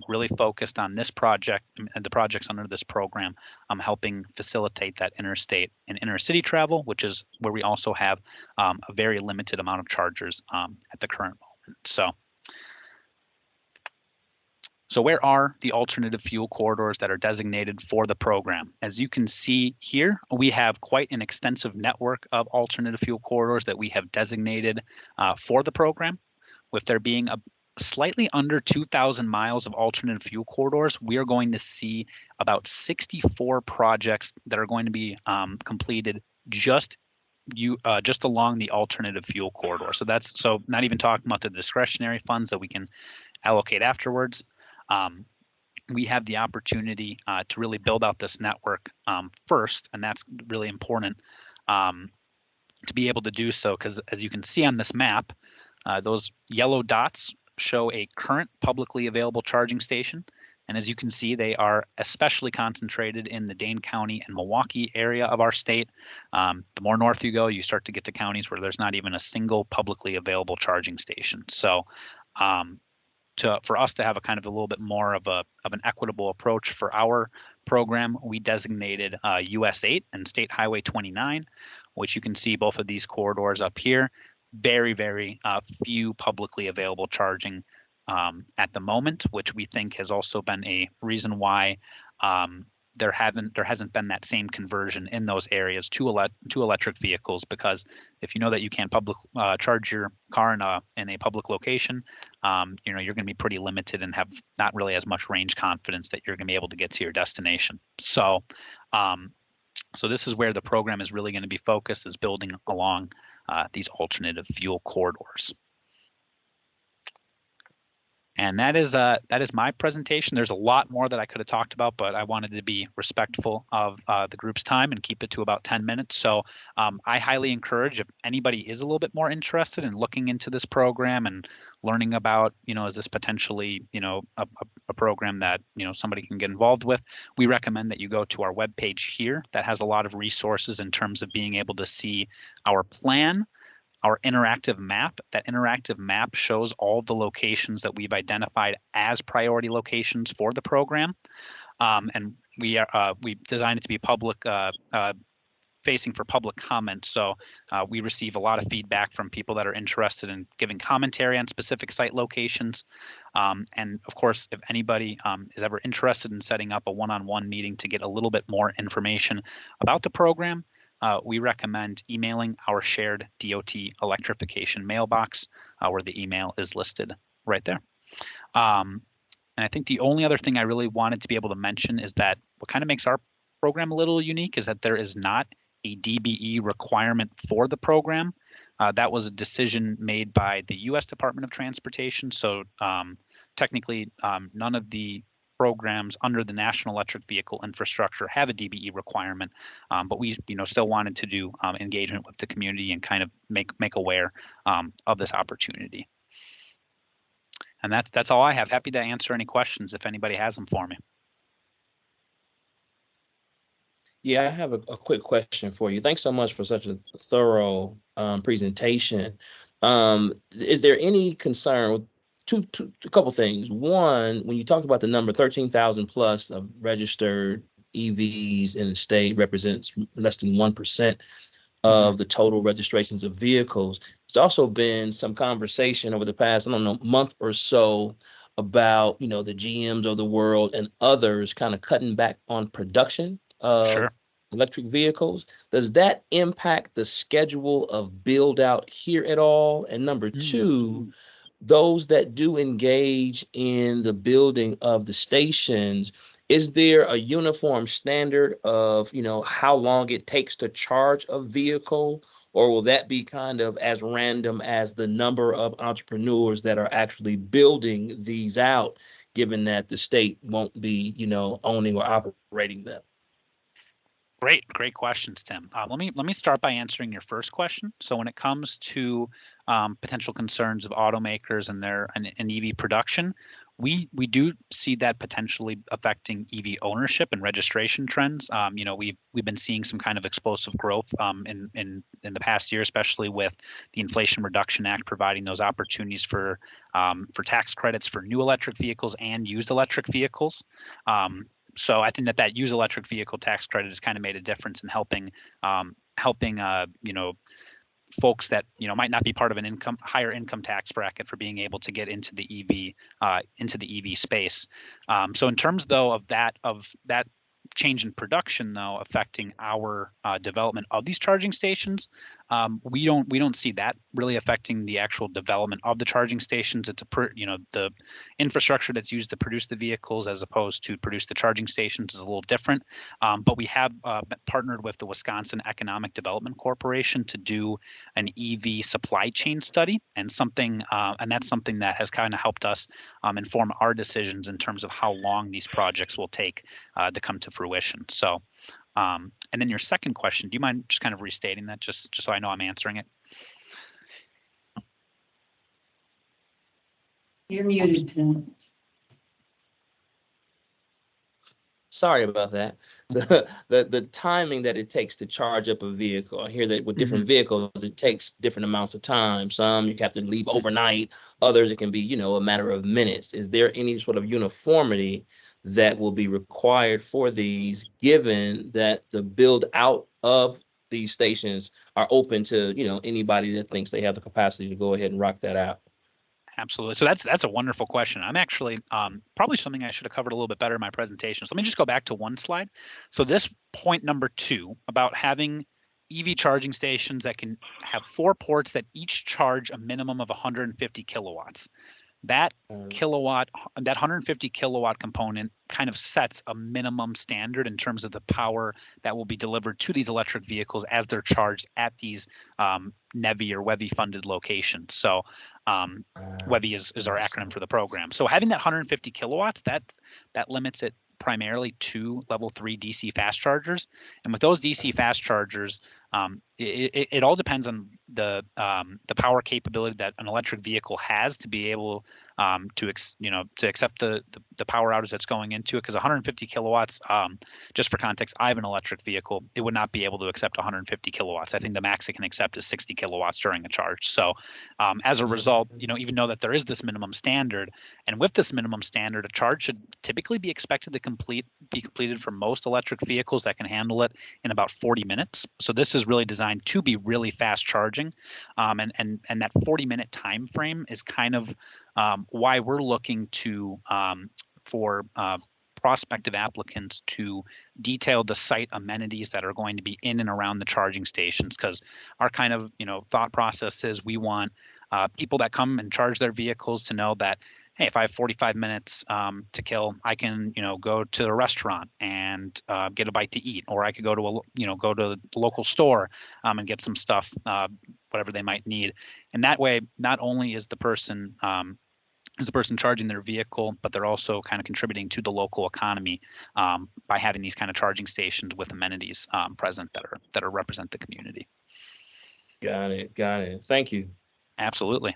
really focused on this project and the projects under this program, helping facilitate that interstate and inner city travel, which is where we also have a very limited amount of chargers at the current moment. So where are the alternative fuel corridors that are designated for the program? As you can see here, we have quite an extensive network of alternative fuel corridors that we have designated for the program. With there being a slightly under 2,000 miles of alternative fuel corridors, we are going to see about 64 projects that are going to be completed just along the alternative fuel corridor. So not even talking about the discretionary funds that we can allocate afterwards. We have the opportunity to really build out this network first, and that's really important to be able to do so, because as you can see on this map, those yellow dots show a current publicly available charging station. And as you can see, they are especially concentrated in the Dane County and Milwaukee area of our state. The more north you go, you start to get to counties where there's not even a single publicly available charging station. So for us to have a kind of a little bit more of an equitable approach for our program, we designated US 8 and State Highway 29, which you can see both of these corridors up here. Very, very few publicly available charging at the moment, which we think has also been a reason why there hasn't been that same conversion in those areas to electric vehicles. Because if you know that you can't charge your car in a public location, you're going to be pretty limited and have not really as much range confidence that you're going to be able to get to your destination. So this is where the program is really going to be focused, is building along these alternative fuel corridors. And that is my presentation. There's a lot more that I could have talked about, but I wanted to be respectful of the group's time and keep it to about 10 minutes. So I highly encourage, if anybody is a little bit more interested in looking into this program and learning about, is this potentially, a program that, somebody can get involved with, we recommend that you go to our webpage here that has a lot of resources in terms of being able to see our plan, our interactive map. That interactive map shows all the locations that we've identified as priority locations for the program. And we designed it to be public facing for public comment. So we receive a lot of feedback from people that are interested in giving commentary on specific site locations. And of course, if anybody is ever interested in setting up a one-on-one meeting to get a little bit more information about the program, we recommend emailing our shared DOT electrification mailbox, where the email is listed right there. And I think the only other thing I really wanted to be able to mention is that what kind of makes our program a little unique is that there is not a DBE requirement for the program. That was a decision made by the U.S. Department of Transportation. So technically, none of the programs under the National Electric Vehicle Infrastructure have a DBE requirement, but we still wanted to do engagement with the community and kind of make aware of this opportunity. And that's all I have. Happy to answer any questions if anybody has them for me. Yeah, I have a quick question for you. Thanks so much for such a thorough presentation. Is there any concern with a couple things? One, when you talked about the number 13,000 plus of registered EVs in the state represents less than 1% of the total registrations of vehicles. There's also been some conversation over the past, month or so about, the GMs of the world and others kind of cutting back on production of electric vehicles. Does that impact the schedule of build out here at all? And number two, those that do engage in the building of the stations, is there a uniform standard of, how long it takes to charge a vehicle, or will that be kind of as random as the number of entrepreneurs that are actually building these out, given that the state won't be, owning or operating them? Great questions, Tim. Let me start by answering your first question. So when it comes to potential concerns of automakers and their and EV production, we do see that potentially affecting EV ownership and registration trends. You know, we've been seeing some kind of explosive growth in the past year, especially with the Inflation Reduction Act providing those opportunities for tax credits for new electric vehicles and used electric vehicles. So I think that used electric vehicle tax credit has kind of made a difference in helping you know, folks that, you know, might not be part of an higher income tax bracket for being able to get into the EV space. So in terms though of that change in production though affecting our development of these charging stations, we don't see that really affecting the actual development of the charging stations. It's the infrastructure that's used to produce the vehicles as opposed to produce the charging stations is a little different. But we have partnered with the Wisconsin Economic Development Corporation to do an EV supply chain study, and that's something that has kind of helped us inform our decisions in terms of how long these projects will take to come to fruition. So, and then your second question, do you mind just kind of restating that just so I know I'm answering it? You're muted, Tim. Sorry about that. The timing that it takes to charge up a vehicle. I hear that with different vehicles, it takes different amounts of time. Some you have to leave overnight. Others, it can be, a matter of minutes. Is there any sort of uniformity that will be required for these, given that the build out of these stations are open to, anybody that thinks they have the capacity to go ahead and rock that out? Absolutely. So that's a wonderful question. I'm actually probably something I should have covered a little bit better in my presentation. So let me just go back to one slide. So this point number 2 about having EV charging stations that can have 4 ports that each charge a minimum of 150 kilowatts. That 150 kilowatt component kind of sets a minimum standard in terms of the power that will be delivered to these electric vehicles as they're charged at these NEVI or WEVI funded locations. So WEVI is our acronym for the program. So having that 150 kilowatts, that limits it primarily to level 3 DC fast chargers. And with those DC fast chargers, it all depends on the power capability that an electric vehicle has to be able to accept the power outage that's going into it. Because 150 kilowatts, just for context, I have an electric vehicle. It would not be able to accept 150 kilowatts. I think the max it can accept is 60 kilowatts during a charge. So as a result, even though that there is this minimum standard, and with this minimum standard, a charge should typically be expected to be completed for most electric vehicles that can handle it in about 40 minutes. So this is really designed to be really fast charging, and that 40-minute time frame is kind of why we're looking to for prospective applicants to detail the site amenities that are going to be in and around the charging stations, because our kind of thought process is we want people that come and charge their vehicles to know that, hey, if I have 45 minutes to kill, I can, go to a restaurant and get a bite to eat, or I could go to the local store and get some stuff, whatever they might need. And that way, not only is the person charging their vehicle, but they're also kind of contributing to the local economy by having these kind of charging stations with amenities present that represent the community. Got it. Thank you. Absolutely.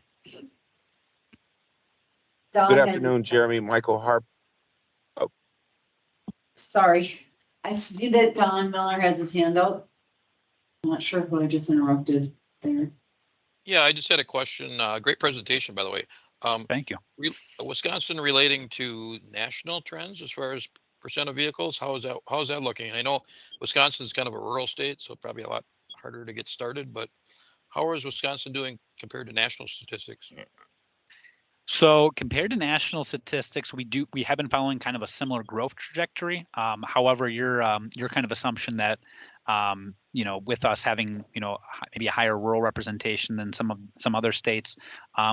Don Good has- afternoon, Jeremy. Michael Harp. Sorry, I see that Don Miller has his hand up. I'm not sure who I just interrupted there. Yeah, I just had a question. Great presentation, by the way. Thank you. Wisconsin relating to national trends as far as percent of vehicles, how is that looking? I know Wisconsin is kind of a rural state, so probably a lot harder to get started, but how is Wisconsin doing compared to national statistics? So compared to national statistics, we have been following kind of a similar growth trajectory. However, your kind of assumption that with us having, maybe a higher rural representation than some other states,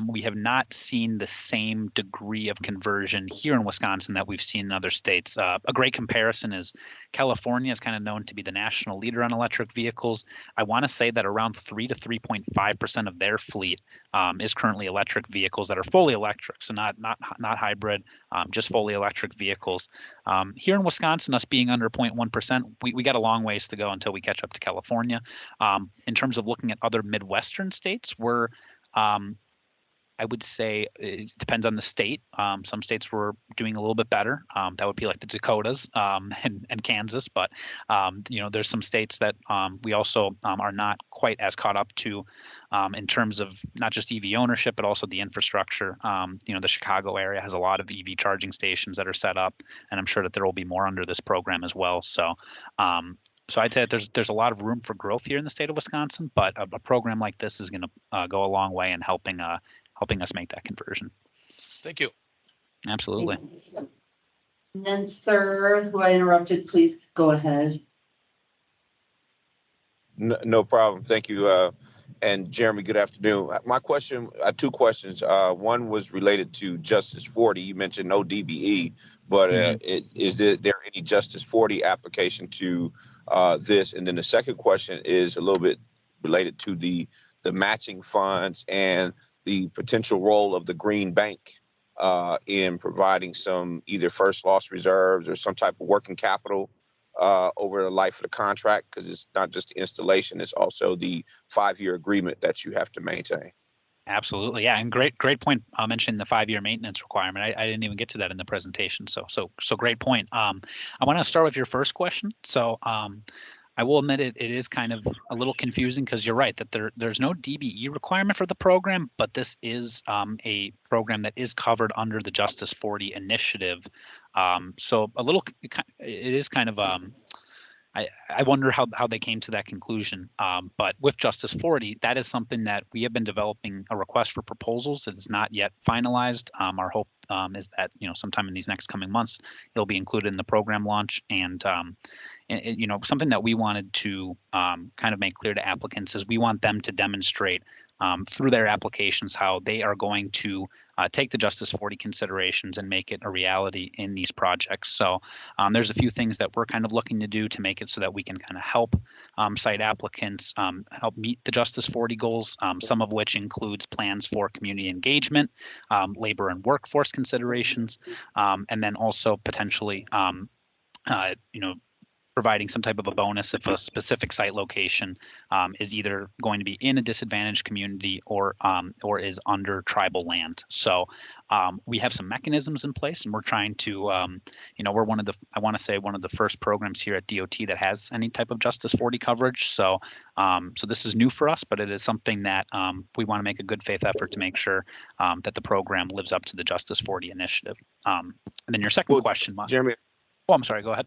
we have not seen the same degree of conversion here in Wisconsin that we've seen in other states. A great comparison is California is kind of known to be the national leader on electric vehicles. I want to say that around 3 to 3.5% of their fleet is currently electric vehicles that are fully electric, so not hybrid, just fully electric vehicles. Here in Wisconsin, us being under 0.1%, we got a long ways to go until we catch up to California. In terms of looking at other Midwestern states, we're I would say it depends on the state. Some states were doing a little bit better. That would be like the Dakotas and Kansas, but there's some states that we also are not quite as caught up to in terms of not just EV ownership, but also the infrastructure. The Chicago area has a lot of EV charging stations that are set up, and I'm sure that there will be more under this program as well. So I'd say that there's a lot of room for growth here in the state of Wisconsin, but a program like this is going to go a long way in helping us make that conversion. Thank you. Absolutely. And then, sir, who I interrupted, please go ahead. No problem. Thank you. And Jeremy, good afternoon. My question, two questions. One was related to Justice 40. You mentioned no DBE, but is there any Justice 40 application to this? And then the second question is a little bit related to the matching funds and the potential role of the Green Bank in providing some either first loss reserves or some type of working capital over the life of the contract, because it's not just the installation, it's also the 5-year agreement that you have to maintain. Absolutely. Yeah. And great point mentioning the 5-year maintenance requirement. I didn't even get to that in the presentation. So great point. I want to start with your first question. So I will admit it is kind of a little confusing because you're right that there's no DBE requirement for the program, but this is a program that is covered under the Justice 40 initiative. So it is kind of I wonder how they came to that conclusion. But with Justice 40, that is something that we have been developing a request for proposals. It is not yet finalized. Our hope is that sometime in these next coming months it'll be included in the program launch. And something that we wanted to kind of make clear to applicants is we want them to demonstrate through their applications how they are going to take the Justice 40 considerations and make it a reality in these projects. So there's a few things that we're kind of looking to do to make it so that we can kind of help site applicants help meet the Justice 40 goals, some of which includes plans for community engagement, labor and workforce considerations, and then also potentially providing some type of a bonus if a specific site location is either going to be in a disadvantaged community or is under tribal land. So we have some mechanisms in place, and we're trying to, we're one of the first programs here at DOT that has any type of Justice 40 coverage. So this is new for us, but it is something that we want to make a good faith effort to make sure that the program lives up to the Justice 40 initiative. And then your second question, Jeremy. Oh, I'm sorry. Go ahead.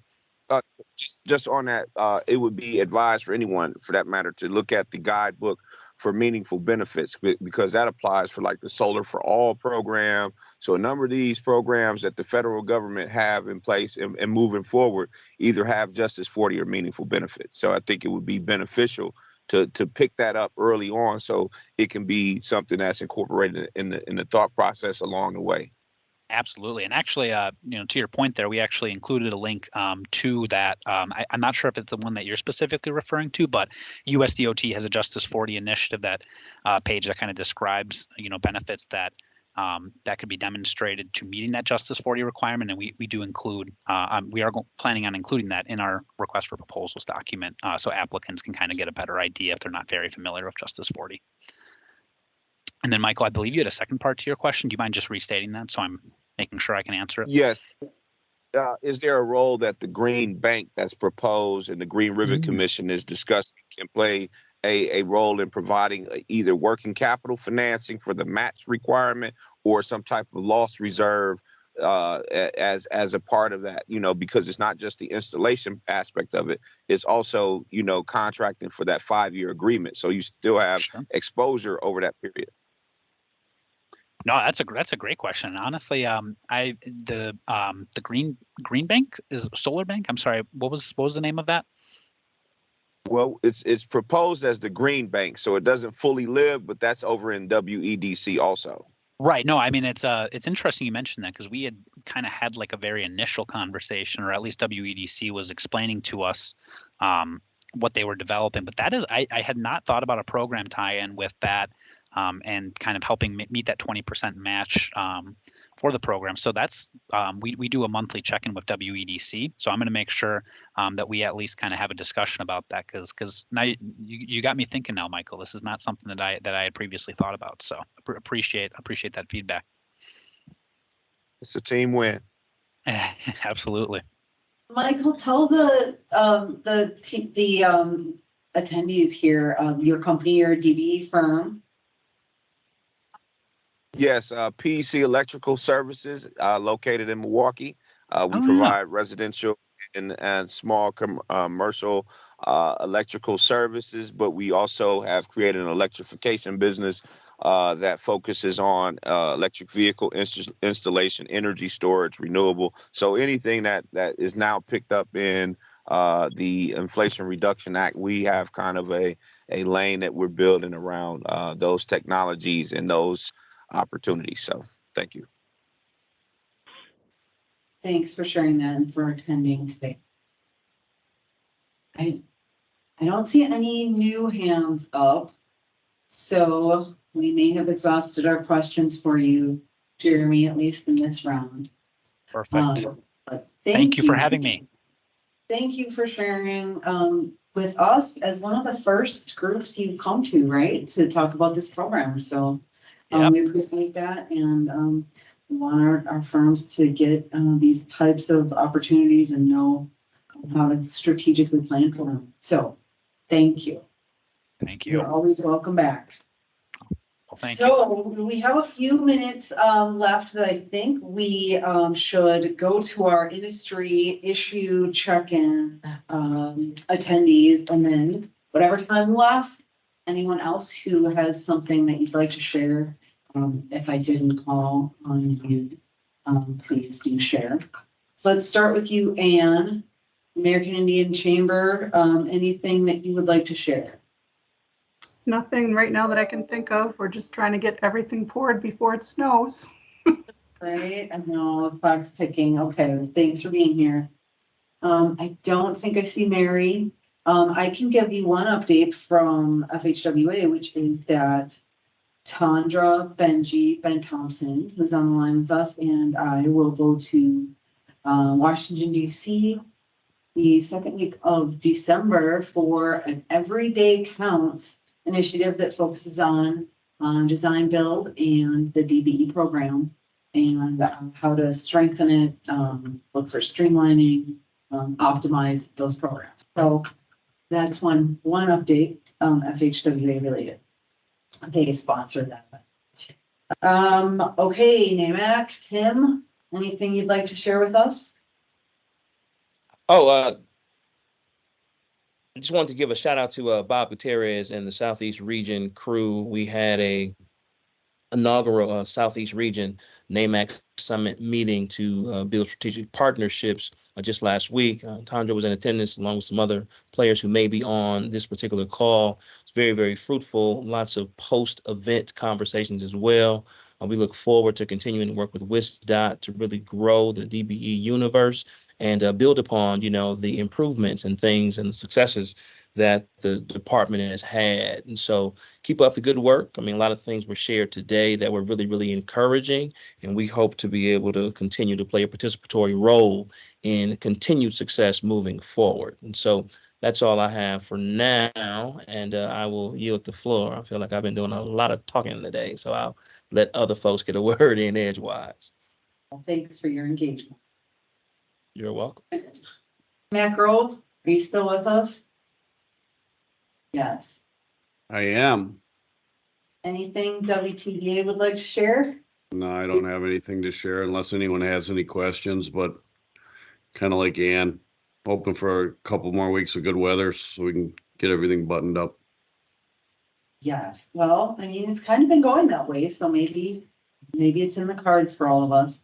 Just on that, it would be advised for anyone, for that matter, to look at the guidebook for meaningful benefits, because that applies for like the Solar for All program. So a number of these programs that the federal government have in place and moving forward either have Justice 40 or meaningful benefits. So I think it would be beneficial to pick that up early on, so it can be something that's incorporated in the thought process along the way. Absolutely. And actually, to your point there, we actually included a link to that. I'm not sure if it's the one that you're specifically referring to, but USDOT has a Justice 40 initiative, that page that kind of describes, benefits that could be demonstrated to meeting that Justice 40 requirement. And we do include, we are planning on including that in our request for proposals document, so applicants can kind of get a better idea if they're not very familiar with Justice 40. And then, Michael, I believe you had a second part to your question. Do you mind just restating that so I'm making sure I can answer it? Yes. Is there a role that the Green Bank that's proposed and the Green Ribbon Commission is discussing can play a role in providing either working capital financing for the match requirement or some type of loss reserve as a part of that, because it's not just the installation aspect of it, it's also, contracting for that 5-year agreement. So you still have exposure over that period. No, that's a great question. And honestly, the Green Bank is Solar Bank. I'm sorry, what was the name of that? Well, it's proposed as the Green Bank, so it doesn't fully live, but that's over in WEDC also. Right. No, I mean, it's interesting you mentioned that because we had kind of had like a very initial conversation, or at least WEDC was explaining to us what they were developing. But that is, I had not thought about a program tie-in with that and kind of helping meet that 20% match for the program. So that's, we do a monthly check-in with WEDC. So I'm going to make sure that we at least kind of have a discussion about that because now you got me thinking now, Michael. This is not something that I had previously thought about. So appreciate that feedback. It's a team win. Absolutely. Michael, tell the attendees here, your company, your DBE firm. Yes, PEC Electrical Services, located in Milwaukee. We provide residential and small commercial electrical services, but we also have created an electrification business that focuses on electric vehicle installation, energy storage, renewable. So anything that is now picked up in the Inflation Reduction Act, we have kind of a lane that we're building around those technologies and those opportunities. So thank you. Thanks for sharing that and for attending today. I don't see any new hands up, so we may have exhausted our questions for you, Jeremy, at least in this round. Perfect. But thank you for having me. Thank you for sharing with us as one of the first groups you come to, right, to talk about this program. So we appreciate that, and we want our firms to get these types of opportunities and know how to strategically plan for them. So thank you. Thank you. You're always welcome back. Well, thank you. We have a few minutes left that I think we should go to our industry issue check-in attendees, and then whatever time left, anyone else who has something that you'd like to share, if I didn't call on you, please do share. So let's start with you, Anne, American Indian Chamber. Anything that you would like to share? Nothing right now that I can think of. We're just trying to get everything poured before it snows. Right, I know the clock's ticking. Okay, thanks for being here. I don't think I see Mary. I can give you one update from FHWA, which is that Tandra Ben Thompson, who's on the line with us, and I will go to Washington, D.C. the second week of December for an Everyday Counts initiative that focuses on design build and the DBE program and how to strengthen it, look for streamlining, optimize those programs. So that's one update, FHWA related. They sponsored that. Okay, NAMAC, Tim, anything you'd like to share with us? I just wanted to give a shout out to Bob Gutierrez and the Southeast Region crew. We had a inaugural Southeast Region NAMAC Summit meeting to build strategic partnerships just last week. Tandra was in attendance along with some other players who may be on this particular call. It's very, very fruitful. Lots of post-event conversations as well. We look forward to continuing to work with WSDOT to really grow the DBE universe and build upon, the improvements and things and the successes that the department has had. And so keep up the good work. I mean, a lot of things were shared today that were really, really encouraging, and we hope to be able to continue to play a participatory role in continued success moving forward. And so that's all I have for now, and I will yield the floor. I feel like I've been doing a lot of talking today, so I'll let other folks get a word in edgewise. Well, thanks for your engagement. You're welcome. Matt Grove, are you still with us? Yes. I am. Anything WTDA would like to share? No, I don't have anything to share unless anyone has any questions, but kind of like Ann, hoping for a couple more weeks of good weather so we can get everything buttoned up. Yes. Well, I mean, it's kind of been going that way, so maybe it's in the cards for all of us.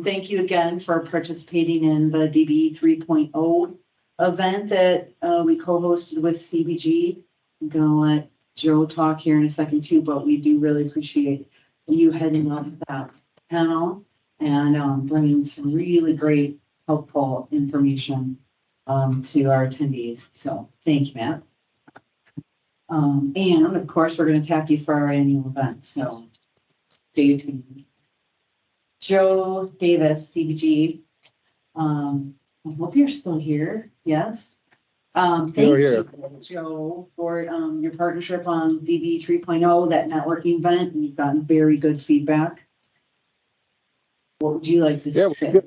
Thank you again for participating in the DBE 3.0 event that we co-hosted with CBG. I'm gonna let Joe talk here in a second too, but we do really appreciate you heading up that panel and bringing some really great, helpful information to our attendees. So thank you, Matt. And of course, we're going to tap you for our annual event. So stay tuned. Joe Davis, CBG. I hope you're still here. Yes. Thank you, Joe, for your partnership on DB 3.0, that networking event. You've gotten very good feedback. What would you like to say?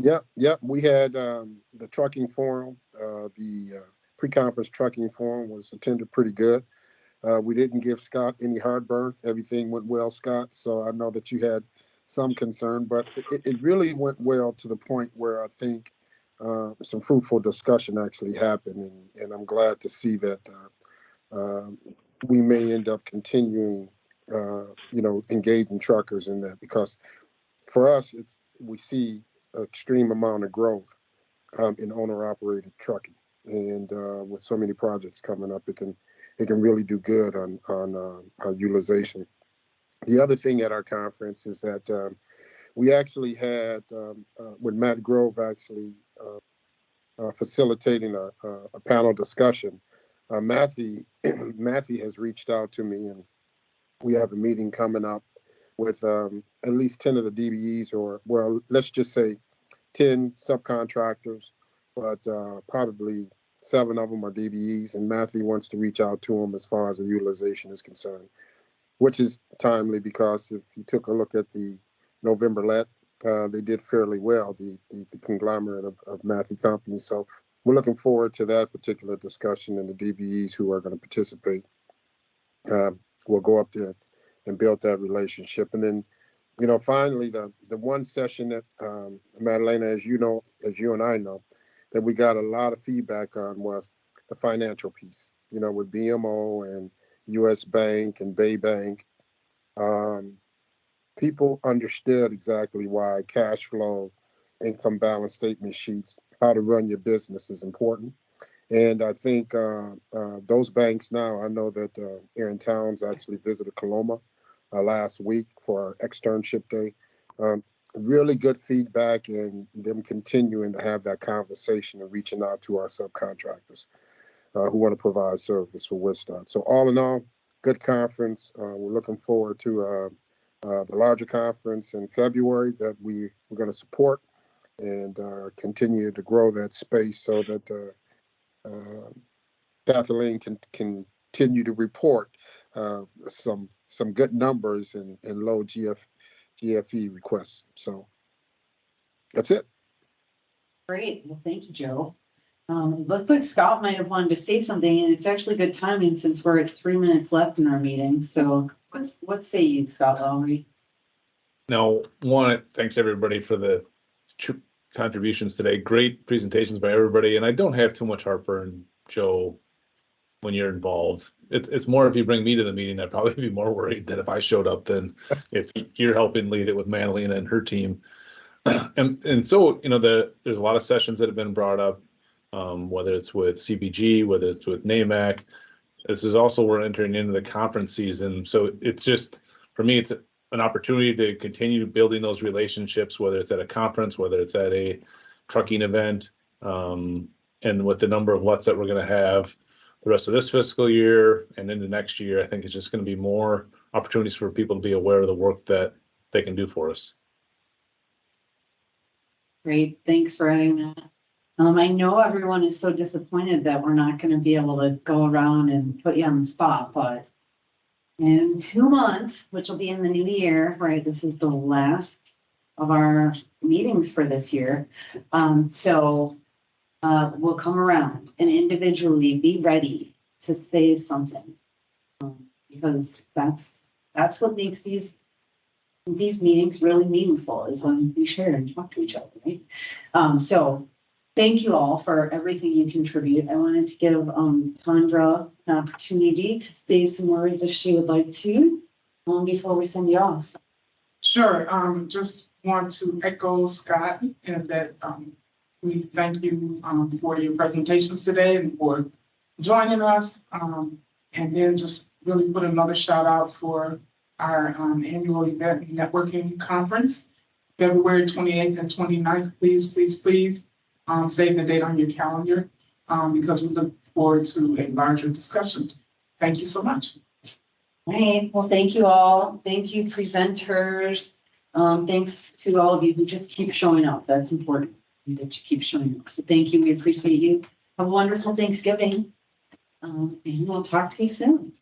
Yeah. We had the trucking forum, the pre-conference trucking forum was attended pretty good. We didn't give Scott any heartburn. Everything went well, Scott. So I know that you had some concern, but it really went well to the point where I think some fruitful discussion actually happened. And I'm glad to see that we may end up continuing, engaging truckers in that, because for us, we see an extreme amount of growth in owner-operated trucking. And with so many projects coming up, it can really do good on utilization. The other thing at our conference is that we actually had, with Matt Grove actually facilitating a panel discussion, Matthew has reached out to me, and we have a meeting coming up with at least 10 of the DBEs, or, well, let's just say 10 subcontractors, but probably 7 of them are DBEs, and Matthew wants to reach out to them as far as the utilization is concerned, which is timely because if you took a look at the November let, they did fairly well, the conglomerate of Matthew companies. So we're looking forward to that particular discussion, and the DBEs who are going to participate will go up there and build that relationship. And then, finally, the one session that Madalena, as you and I know, that we got a lot of feedback on was the financial piece, with BMO and US Bank and Bay Bank. People understood exactly why cash flow, income balance statement sheets, how to run your business is important. And I think those banks now, I know that Aaron Towns actually visited Coloma last week for our externship day. Really good feedback, and them continuing to have that conversation and reaching out to our subcontractors who want to provide service for Woodstock. So all in all, good conference. We're looking forward to the larger conference in February that we're going to support and continue to grow that space so that Kathleen can continue to report some good numbers and low GFE requests. So that's it. Great. Well, thank you, Joe. It looked like Scott might have wanted to say something, and it's actually good timing since we're at 3 minutes left in our meeting. So what say you, Scott Lowry? No, thanks everybody for the contributions today. Great presentations by everybody, and I don't have too much heartburn, Joe, when you're involved. It's more if you bring me to the meeting, I'd probably be more worried than if I showed up than if you're helping lead it with Madalena and her team. And so, there's a lot of sessions that have been brought up, whether it's with CBG, whether it's with NAMAC. This is also, we're entering into the conference season. So it's just, for me, it's an opportunity to continue building those relationships, whether it's at a conference, whether it's at a trucking event, and with the number of LUTs that we're going to have the rest of this fiscal year and into next year, I think it's just going to be more opportunities for people to be aware of the work that they can do for us. Great. Thanks for adding that. I know everyone is so disappointed that we're not going to be able to go around and put you on the spot, but in 2 months, which will be in the new year, right? This is the last of our meetings for this year. So we'll come around and individually be ready to say something, because that's what makes these meetings really meaningful, is when we share and talk to each other, right? So thank you all for everything you contribute. I wanted to give Tandra an opportunity to say some words if she would like to before we send you off. Sure. Just want to echo Scott and that we thank you for your presentations today and for joining us. And then just really put another shout out for our annual event networking conference, February 28th and 29th. Please, please, please save the date on your calendar because we look forward to a larger discussion. Thank you so much. Right, well, thank you all. Thank you, presenters. Thanks to all of you who just keep showing up. That's important that you keep showing up. So thank you. We appreciate you. Have a wonderful Thanksgiving. And we'll talk to you soon.